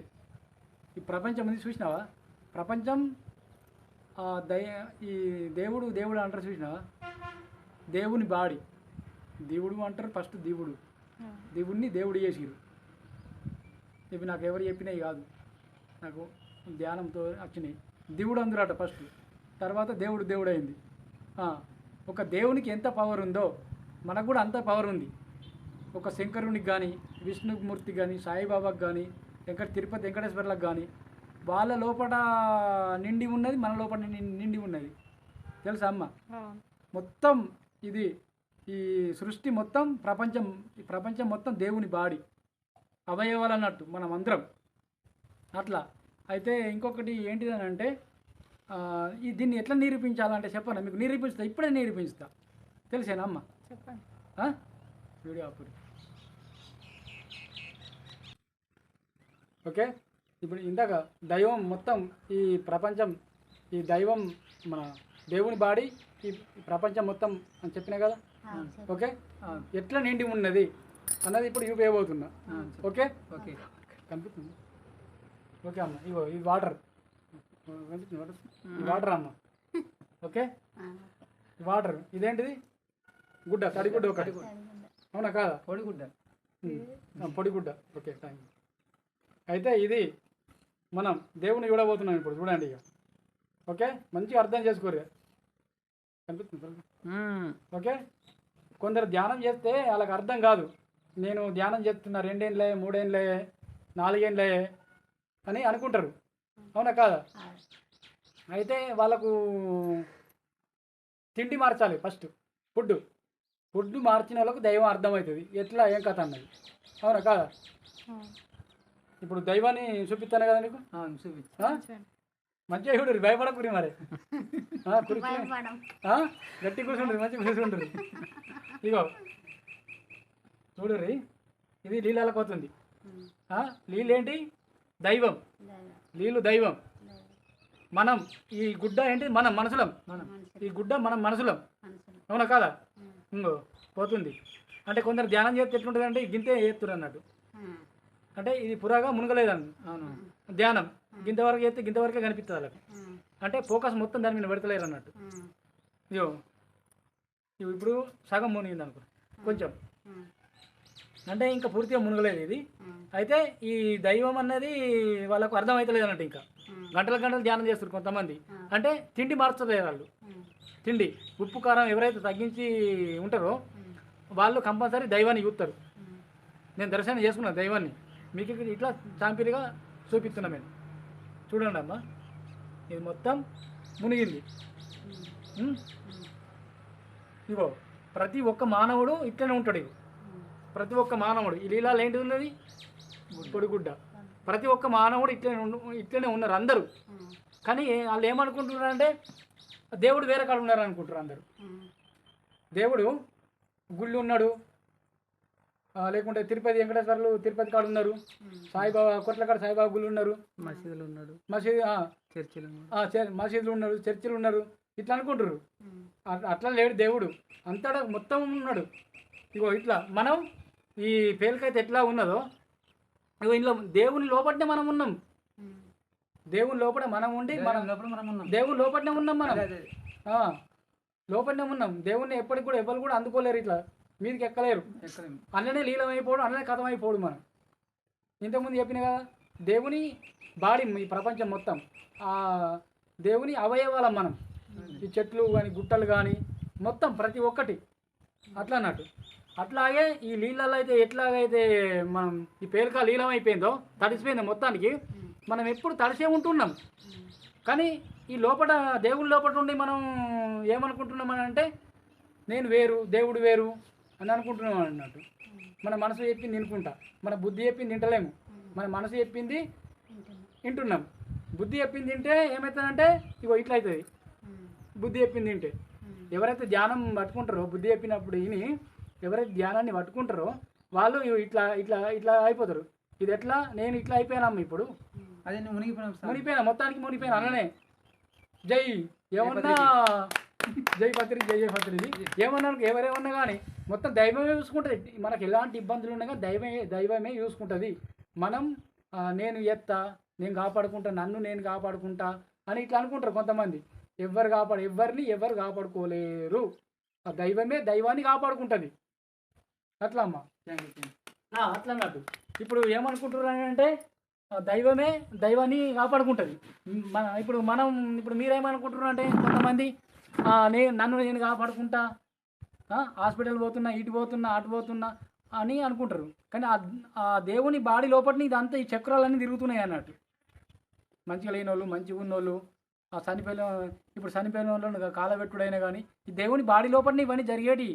ఈ ప్రపంచం ఉంది చూసినావా? ప్రపంచం ఈ దేవుడు అంటారు చూసినావా? దేవుని బాడీ దేవుడు అంటారు. ఫస్ట్ దేవుడిని దేవుడు చేసిరు. ఇవి నాకు ఎవరు చెప్పినాయి కాదు, నాకు ధ్యానంతో వచ్చినాయి. దేవుడు అందురాట ఫస్ట్, తర్వాత దేవుడు అయింది. ఒక దేవునికి ఎంత పవర్ ఉందో మనకు కూడా అంత పవర్ ఉంది. ఒక శంకరునికి కానీ, విష్ణుమూర్తికి కానీ, సాయిబాబాకి కానీ, తిరుపతి వెంకటేశ్వర్లకు కానీ వాళ్ళ లోపల నిండి ఉన్నది, మన లోపల నిండి ఉన్నది. తెలుసా అమ్మ? మొత్తం ఇది ఈ సృష్టి మొత్తం ప్రపంచం మొత్తం దేవుని బాడీ అవయవాలు అన్నట్టు మనం అందరం. అట్లా అయితే ఇంకొకటి ఏంటిదని అంటే దీన్ని ఎట్లా నిరూపించాలంటే చెప్పనా మీకు? నిరూపిస్తా, ఇప్పుడే నిరూపిస్తా. తెలిసేనా అమ్మ? చెప్పండి. వీడియో అప్పుడు ఓకే. ఇప్పుడు ఇందాక దైవం మొత్తం ఈ ప్రపంచం, ఈ దైవం మన దేవుని బాడీ ఈ ప్రపంచం మొత్తం అని చెప్పినా కదా. ఓకే, ఎట్లా నిండి ఉన్నది అన్నది ఇప్పుడు ఇవ్వబోతున్నా. ఓకే ఓకే, కనిపిస్తుంది. ఓకే అమ్మ, ఇగో ఈ వాటర్ అమ్మ. ఓకే, వాటర్ ఇదేంటిది? గుడ్డ, తడిగుడ్డ ఒకటి, అవునా కాదా? పొడిగుడ్డ. Okay, thank you. అయితే ఇది మనం దేవుని చూడబోతున్నాం ఇప్పుడు. చూడండి ఇక. ఓకే, మంచిగా అర్థం చేసుకోరు. కనిపిస్తుంది? ఓకే, కొందరు ధ్యానం చేస్తే వాళ్ళకి అర్థం కాదు. నేను ధ్యానం చేస్తున్నా 2 ఏళ్ళే 3 ఏళ్ళే 4 ఏళ్ళే అని అనుకుంటారు, అవునా కాదా? అయితే వాళ్ళకు తిండి మార్చాలి ఫస్ట్. ఫుడ్ మార్చిన వాళ్ళకు దైవం అర్థమవుతుంది ఎట్లా ఏం కథ అన్నది, అవునా కాదా? ఇప్పుడు దైవాన్ని చూపిస్తాను కదా నీకు, మంచిగా చూడరు, భయపడకురి మరి. గట్టి కూర్చుండ్రి, మంచిగా కూర్చుండ్రి. ఇగో చూడుర్రి, ఇది నీళ్ళకి పోతుంది. నీళ్ళు ఏంటి? దైవం. నీళ్ళు దైవం. మనం ఈ గుడ్డ ఏంటి? మనం మనసులం. ఈ గుడ్డ మనం మనసులం, అవునా కాదా? ఇంకో పోతుంది అంటే కొందరు ధ్యానం చేస్తే ఎట్లుంటుంది అంటే గింతే చేస్తున్నారు అన్నట్టు. అంటే ఇది పురాగా మునగలేదని ధ్యానం గింతవరకు చేస్తే గింతవరకే కనిపిస్తుంది వాళ్ళకి. అంటే ఫోకస్ మొత్తం దాని మీద పెడతలేరు అన్నట్టు. ఇయో ఇప్పుడు సగం మునిగింది అనుకో, కొంచెం అంటే ఇంకా పూర్తిగా మునగలేదు ఇది. అయితే ఈ దైవం అన్నది వాళ్ళకు అర్థమవుతలేదు అన్నట్టు. ఇంకా గంటలు ధ్యానం చేస్తారు కొంతమంది, అంటే తిండి మార్చలేదు వాళ్ళు. తిండి ఉప్పు కారం ఎవరైతే తగ్గించి ఉంటారో వాళ్ళు కంపల్సరీ దైవాన్ని చూస్తారు. నేను దర్శనం చేసుకున్నాను దైవాన్ని, మీకు ఇక్కడ ఇట్లా చాంపిరిగా చూపిస్తున్నా నేను. చూడండి అమ్మా, ఇది మొత్తం మునిగింది. ఇగో ప్రతి ఒక్క మానవుడు ఇట్లనే ఉంటాడు. ఇవి ప్రతి ఒక్క మానవుడు ఈ లీలాలు ఏంటి ఉన్నది పొడిగుడ్డ. ప్రతి ఒక్క మానవుడు ఇట్లనే ఉన్నారు అందరూ. కానీ వాళ్ళు ఏమనుకుంటున్నారంటే దేవుడు వేరే కాడ ఉన్నారు అనుకుంటారు అందరూ. దేవుడు గుళ్ళు ఉన్నాడు, లేకుంటే తిరుపతి వెంకటేశ్వర్లు తిరుపతి కాడ ఉన్నారు, సాయిబాబా కొట్లకాడ సాయిబాబా గుళ్ళు ఉన్నారు, మసీదులు ఉన్నాడు, మసీదులు ఉన్నారు, చర్చిలు ఉన్నారు, ఇట్లా అనుకుంటారు. అట్లా లేడు దేవుడు, అంతటా మొత్తం ఉన్నాడు. ఇగో ఇట్లా మనం ఈ పేలికైతే ఎట్లా ఉన్నదో ఇగో ఇంట్లో దేవుని లోపలనే మనం ఉన్నాం. దేవుని లోపల మనం ఉండి దేవుని లోపలనే ఉన్నాం. మనం లోపలనే ఉన్నాం. దేవుణ్ణి ఎప్పటికి కూడా ఎవరు కూడా అందుకోలేరు, ఇట్లా మీదకి ఎక్కలేరు. అన్ననే లీలమైపోవడం, అన్ననే కథమైపోవడం. మనం ఇంతకుముందు చెప్పిన కదా, దేవుని బాడీ ఈ ప్రపంచం మొత్తం దేవుని అవయవాలం మనం. ఈ చెట్లు కానీ గుట్టలు కానీ మొత్తం ప్రతి ఒక్కటి అట్లా అన్నట్టు. అట్లాగే ఈ నీళ్ళల్లో అయితే ఎట్లాగైతే మనం ఈ పేలిక లీలం అయిపోయిందో, తడిసిపోయిందో మొత్తానికి, మనం ఎప్పుడు తడిసే ఉంటున్నాం. కానీ ఈ లోపల దేవుడి లోపల ఉండి మనం ఏమనుకుంటున్నాం అని అంటే నేను వేరు దేవుడు వేరు అని అనుకుంటున్నాం అన్నట్టు. మన మనసు చెప్పింది వినుకుంటా, మన బుద్ధి చెప్పింది తింటలేము. మన మనసు చెప్పింది వింటున్నాం. బుద్ధి చెప్పింది తింటే ఏమవుతుందంటే ఇగో ఇట్లా అవుతుంది. బుద్ధి చెప్పింది తింటే ఎవరైతే ధ్యానం పట్టుకుంటారో, బుద్ధి చెప్పినప్పుడు విని ఎవరైతే ధ్యానాన్ని పట్టుకుంటారో వాళ్ళు ఇట్లా ఇట్లా ఇట్లా అయిపోతారు. ఇది ఎట్లా నేను ఇట్లా అయిపోయినాము ఇప్పుడు, అదే మునిగిపోయినా, మొత్తానికి మునిగిపోయినా. అన్ననే జై ఏమన్నా జై పత్రి జై జై పత్రిది ఏమన్నా ఎవరేమన్నా కానీ మొత్తం దైవమే చూసుకుంటుంది. మనకు ఎలాంటి ఇబ్బందులు ఉండగా దైవమే చూసుకుంటుంది. మనం నేను ఎత్తా, నేను కాపాడుకుంటా, నన్ను నేను కాపాడుకుంటా అని ఇట్లా అనుకుంటారు కొంతమంది. ఎవరిని ఎవరు కాపాడుకోలేరు. ఆ దైవమే దైవాన్ని కాపాడుకుంటుంది. అట్లా అమ్మా, అట్లా అన్నట్టు. ఇప్పుడు ఏమనుకుంటున్నారు అంటే దైవమే దైవాన్ని కాపాడుకుంటుంది. ఇప్పుడు మీరేమనుకుంటున్నారు అంటే కొంతమంది నన్ను నేను కాపాడుకుంటా, హాస్పిటల్ పోతున్నా, ఇటు పోతున్నా, అటు పోతున్నా అని అనుకుంటారు. కానీ ఆ దేవుని బాడీ లోపలిని ఇదంతా ఈ చక్రాలన్నీ తిరుగుతున్నాయి అన్నట్టు. మంచిగా లేని వాళ్ళు, మంచిగా ఉన్నోళ్ళు, ఇప్పుడు చనిపోయిన వాళ్ళు కాలబెట్టుడైనా కానీ ఈ దేవుని బాడీ లోపలనే ఇవన్నీ జరిగేటి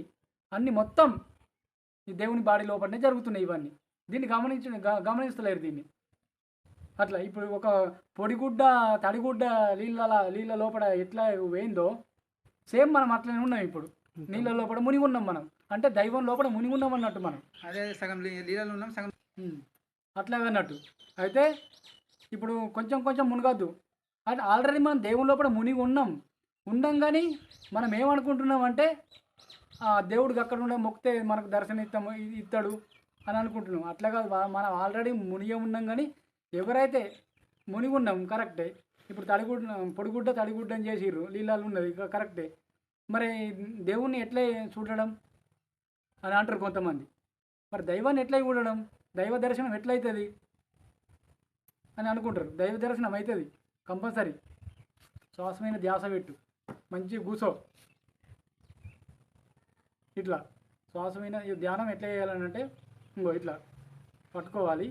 అన్నీ మొత్తం ఈ దేవుని బాడీ లోపలనే జరుగుతున్నాయి ఇవన్నీ. దీన్ని గమనిస్తలేరు దీన్ని. అట్లా ఇప్పుడు ఒక పొడిగుడ్డ తడిగుడ్డ నీళ్ళ లోపల ఎట్లా వేయిందో సేమ్ మనం అట్లనే ఉన్నాం. ఇప్పుడు నీళ్ళ లోపల మునిగి ఉన్నాం మనం, అంటే దైవం లోపల మునిగి ఉన్నాం అన్నట్టు. మనం అదే సగం నీళ్ళలో ఉన్నాం, సగం అట్లాగే అన్నట్టు. అయితే ఇప్పుడు కొంచెం కొంచెం మునగద్దు. అంటే ఆల్రెడీ మనం దేవుని లోపల మునిగి ఉండం కానీ మనం ఏమనుకుంటున్నాం అంటే దేవుడికి అక్కడ ఉండే మొక్కితే మనకు దర్శనం ఇస్తాడు అని అనుకుంటున్నాం. అట్లా కాదు, మనం ఆల్రెడీ మునిగే ఉన్నాం. కానీ ఎవరైతే మునిగి ఉన్నాం కరెక్టే. ఇప్పుడు పొడిగుడ్డ తడిగుడ్డ అని చేసిర్రు, నీళ్ళలో ఉన్నది కరెక్టే. మరి దేవుణ్ణి ఎట్లా చూడడం అని అంటారు కొంతమంది. మరి దైవాన్ని ఎట్లా చూడడం, దైవ దర్శనం ఎట్లయితుంది అని అనుకుంటారు. దైవ దర్శనం అవుతుంది కంపల్సరీ. శ్వాసమైన ధ్యాస పెట్టు, మంచిగా కూసో. ఇట్లా శ్వాసమైన ధ్యానం ఎట్లా చేయాలనంటే ఇంకో ఇట్లా పట్టుకోవాలి,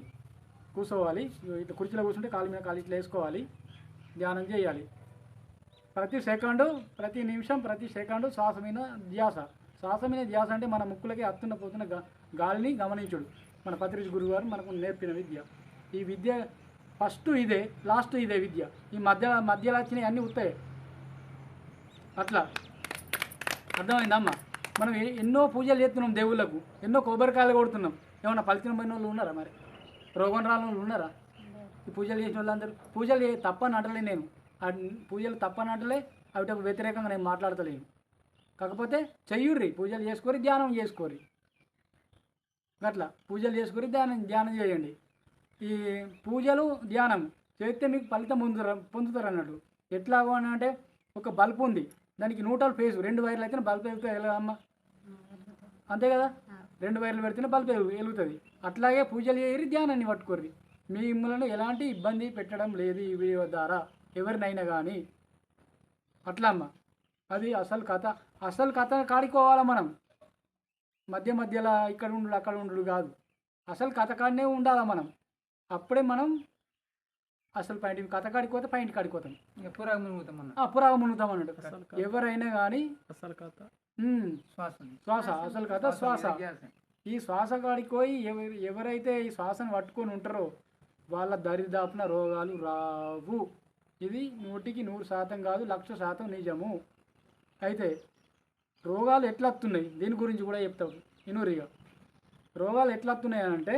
కూర్చోవాలి. ఇట్లా కుర్చీలో కూర్చుంటే కాలు మీద కాలు ఇట్లా వేసుకోవాలి, ధ్యానం చేయాలి. ప్రతి సెకండు, ప్రతి నిమిషం, ప్రతి సెకండు శ్వాసమైన ధ్యాస. శ్వాసమైన ధ్యాస అంటే మన ముక్కులకి పోతున్న గాలిని గమనించుడు. మన పత్రిజ గురువు గారు మనకు నేర్పిన విద్య. ఈ విద్య ఫస్ట్ ఇదే, లాస్ట్ ఇదే విద్య. ఈ మధ్యలో వచ్చినవి అన్నీ ఉత్తాయి. అట్లా అర్థమైందమ్మా. మనం ఎన్నో పూజలు చేస్తున్నాం దేవుళ్ళకు, ఎన్నో కొబ్బరికాయలు కొడుతున్నాం. ఏమన్నా ఫలితం పోయిన వాళ్ళు ఉన్నారా? మరి రోగం రాని వాళ్ళు ఉన్నారా? ఈ పూజలు చేసిన వాళ్ళందరూ పూజలు తప్పని అంటలే నేను. పూజలు తప్పని అంటలే, అవిటకు వ్యతిరేకంగా నేను మాట్లాడతలేను. కాకపోతే చెయ్యుర్రి, పూజలు చేసుకోరి, ధ్యానం చేసుకోరి. అట్లా పూజలు చేసుకొని ధ్యానం చేయండి. ఈ పూజలు ధ్యానం చేస్తే మీకు ఫలితం పొందుతారు అన్నట్టు. ఎట్లాగో అని అంటే ఒక బల్బ్ ఉంది, దానికి న్యూట్రల్ ఫేస్ 2 వైర్లు అయితే బల్బ్ వెళ్తే వెళ్ళదమ్మా, అంతే కదా? 2 వైర్లు పెడితేనే బల్బ్ వెలుగుతుంది. అట్లాగే పూజలు చేయరి, ధ్యానాన్ని పట్టుకోర్రి. మిమ్మల్ని ఎలాంటి ఇబ్బంది పెట్టడం లేదు ఈ వీడియో ద్వారా ఎవరినైనా కానీ. అట్లా అమ్మ. అది అసలు కథ కాడికోవాలి మనం. మధ్యలో ఇక్కడ ఉండు అక్కడ ఉండు కాదు, అసలు కథ కాడనే ఉండాలి మనం. అప్పుడే మనం అసలు కథ కాడిపోతే పాయింట్ కాడిపోతాం. ఇక పురాగ మునుగుతాం అన్న. పురాగ మునుగుతాం అన్నట్టు. ఎవరైనా కానీ శ్వాస అసలు కథ శ్వాస. ఈ శ్వాస కాడికి పోయి ఎవరైతే ఈ శ్వాసను పట్టుకొని ఉంటారో వాళ్ళ దరిదాపున రోగాలు రావు. ఇది 100% కాదు, 1,00,000% నిజము. అయితే రోగాలు ఎట్లా వస్తున్నాయి దీని గురించి కూడా చెప్తావు ఇనూరిగా. రోగాలు ఎట్లా వస్తున్నాయి అంటే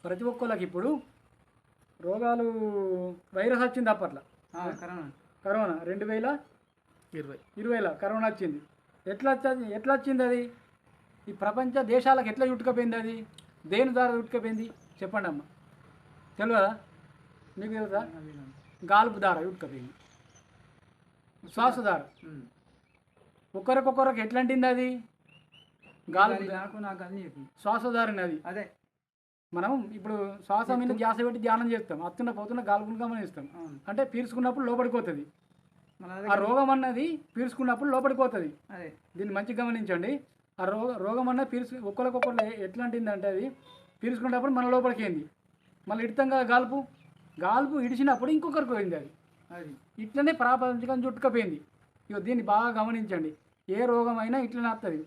ప్రతి ఒక్కళ్ళకి ఇప్పుడు రోగాలు వైరస్ వచ్చింది అప్పట్లో. కరోనా 2020లో కరోనా వచ్చింది. ఎట్లా వచ్చింది అది? ఈ ప్రపంచ దేశాలకు ఎట్లా చుట్టుకపోయింది అది? దేని ద్వారా చుట్టుకపోయింది చెప్పండి అమ్మ, తెలియదా? మీకు తెలుసా? గాలుపు ద్వారా చుట్టుకపోయింది, శ్వాస ద్వారా. ఒకరికొకరికి ఎట్లా అంటింది అది? గాలుపు శ్వాస ద్వారా. అది అదే మనం ఇప్పుడు శ్వాస మీద ధ్యాస పెట్టి ధ్యానం చేస్తాం, అత్తున్న పోతున్న గాలుపుని గమనిస్తాం. అంటే పీల్చుకున్నప్పుడు లోపడిపోతుంది. ఆ రోగం అన్నది పీల్చుకున్నప్పుడు లోపడిపోతుంది. దీన్ని మంచిగా గమనించండి. ఆ రోగం అన్నది ఒకరికొకరు ఎట్లా అంటిందంటే అది పీల్చుకున్నప్పుడు మన లోపలికి మళ్ళీ ఇడతాం కదా గాలుపు ఇడిచినప్పుడు ఇంకొకరికి పోయింది అది. ఇట్లనే ప్రాపంచికం చుట్టుకపోయింది. ఇక దీన్ని బాగా గమనించండి. ఏ రోగమైనా ఇట్లనే వస్తుంది.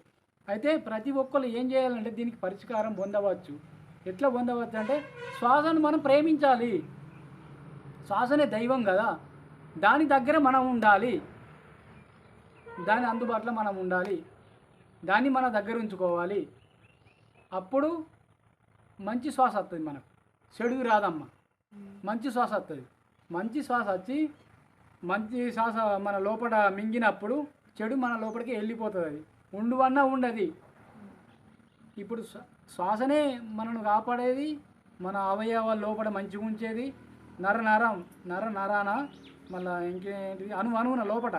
అయితే ప్రతి ఒక్కరు ఏం చేయాలంటే దీనికి పరిష్కారం పొందవచ్చు. ఎట్లా పొందవచ్చు అంటే శ్వాసను మనం ప్రేమించాలి. శ్వాసనే దైవం కదా, దాని దగ్గర మనం ఉండాలి, దాని అందుబాటులో మనం ఉండాలి, దాన్ని మన దగ్గర ఉంచుకోవాలి. అప్పుడు మంచి శ్వాస వస్తుంది మనకు, చెడు రాదమ్మా. మంచి శ్వాస వస్తుంది. మంచి శ్వాస వచ్చి మంచి శ్వాస మన లోపల మింగినప్పుడు చెడు మన లోపలికి వెళ్ళిపోతుంది. అది ఉండువన్నా ఉండదు. ఇప్పుడు శ్వాసనే మనను కాపాడేది, మన అవయవాల లోపల మంచిగా ఉంచేది. నరాన మళ్ళీ ఇంకేంటిది అణువున లోపల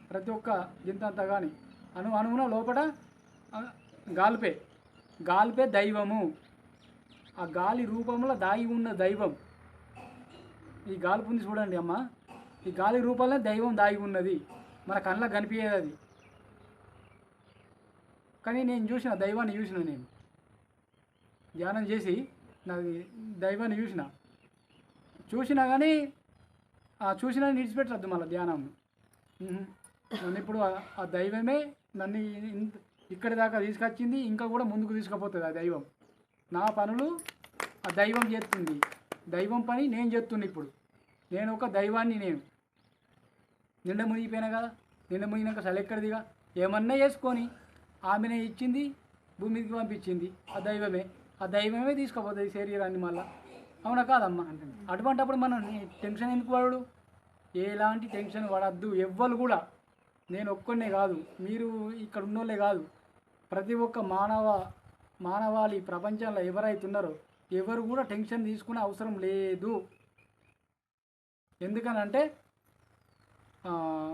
ప్రతి ఒక్క జింతంతా కానీ అణువున లోపల గాలిపే దైవము. ఆ గాలి రూపంలో దాగి ఉన్న దైవం ఈ గాలి ఉంది చూడండి అమ్మ. ఈ గాలి రూపంలో దైవం దాగి ఉన్నది, మన కళ్ళకు కనిపించేది అది. కానీ నేను దైవాన్ని చూసిన, నేను ధ్యానం చేసి నాది దైవాన్ని చూసినా కానీ చూసినా విడిచిపెట్టద్దు మళ్ళీ ధ్యానం. నన్ను ఇప్పుడు ఆ దైవమే నన్ను ఇక్కడి దాకా తీసుకొచ్చింది, ఇంకా కూడా ముందుకు తీసుకుపోతుంది ఆ దైవం. నా పనులు ఆ దైవం చేస్తుంది, దైవం పని నేను చేస్తున్నా. ఇప్పుడు నేను ఒక దైవాన్ని. నేను నిండ మునిగిపోయినా కదా, నిండ మునిగినాక అసలు ఎక్కడిదిగా ఏమన్నా చేసుకొని ఆమెనే ఇచ్చింది, భూమి మీదకి పంపించింది ఆ దైవమే తీసుకుపోతుంది శరీరాన్ని మళ్ళా. అవునా కాదమ్మా? అటువంటిప్పుడు మనం టెన్షన్ ఎందుకు పడడు? ఎలాంటి టెన్షన్ పడద్దు ఎవ్వరు కూడా. నేను ఒక్కనే కాదు, మీరు ఇక్కడ ఉన్నోళ్ళే కాదు, ప్రతి ఒక్క మానవాళి ప్రపంచంలో ఎవరైతే ఉన్నారో ఎవరు కూడా టెన్షన్ తీసుకునే అవసరం లేదు. ఎందుకనంటే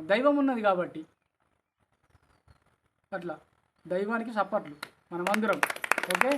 దైవం ఉన్నది కాబట్టి. అట్లా దైవానికి సప్పట్లు మనమందరం. ఓకే.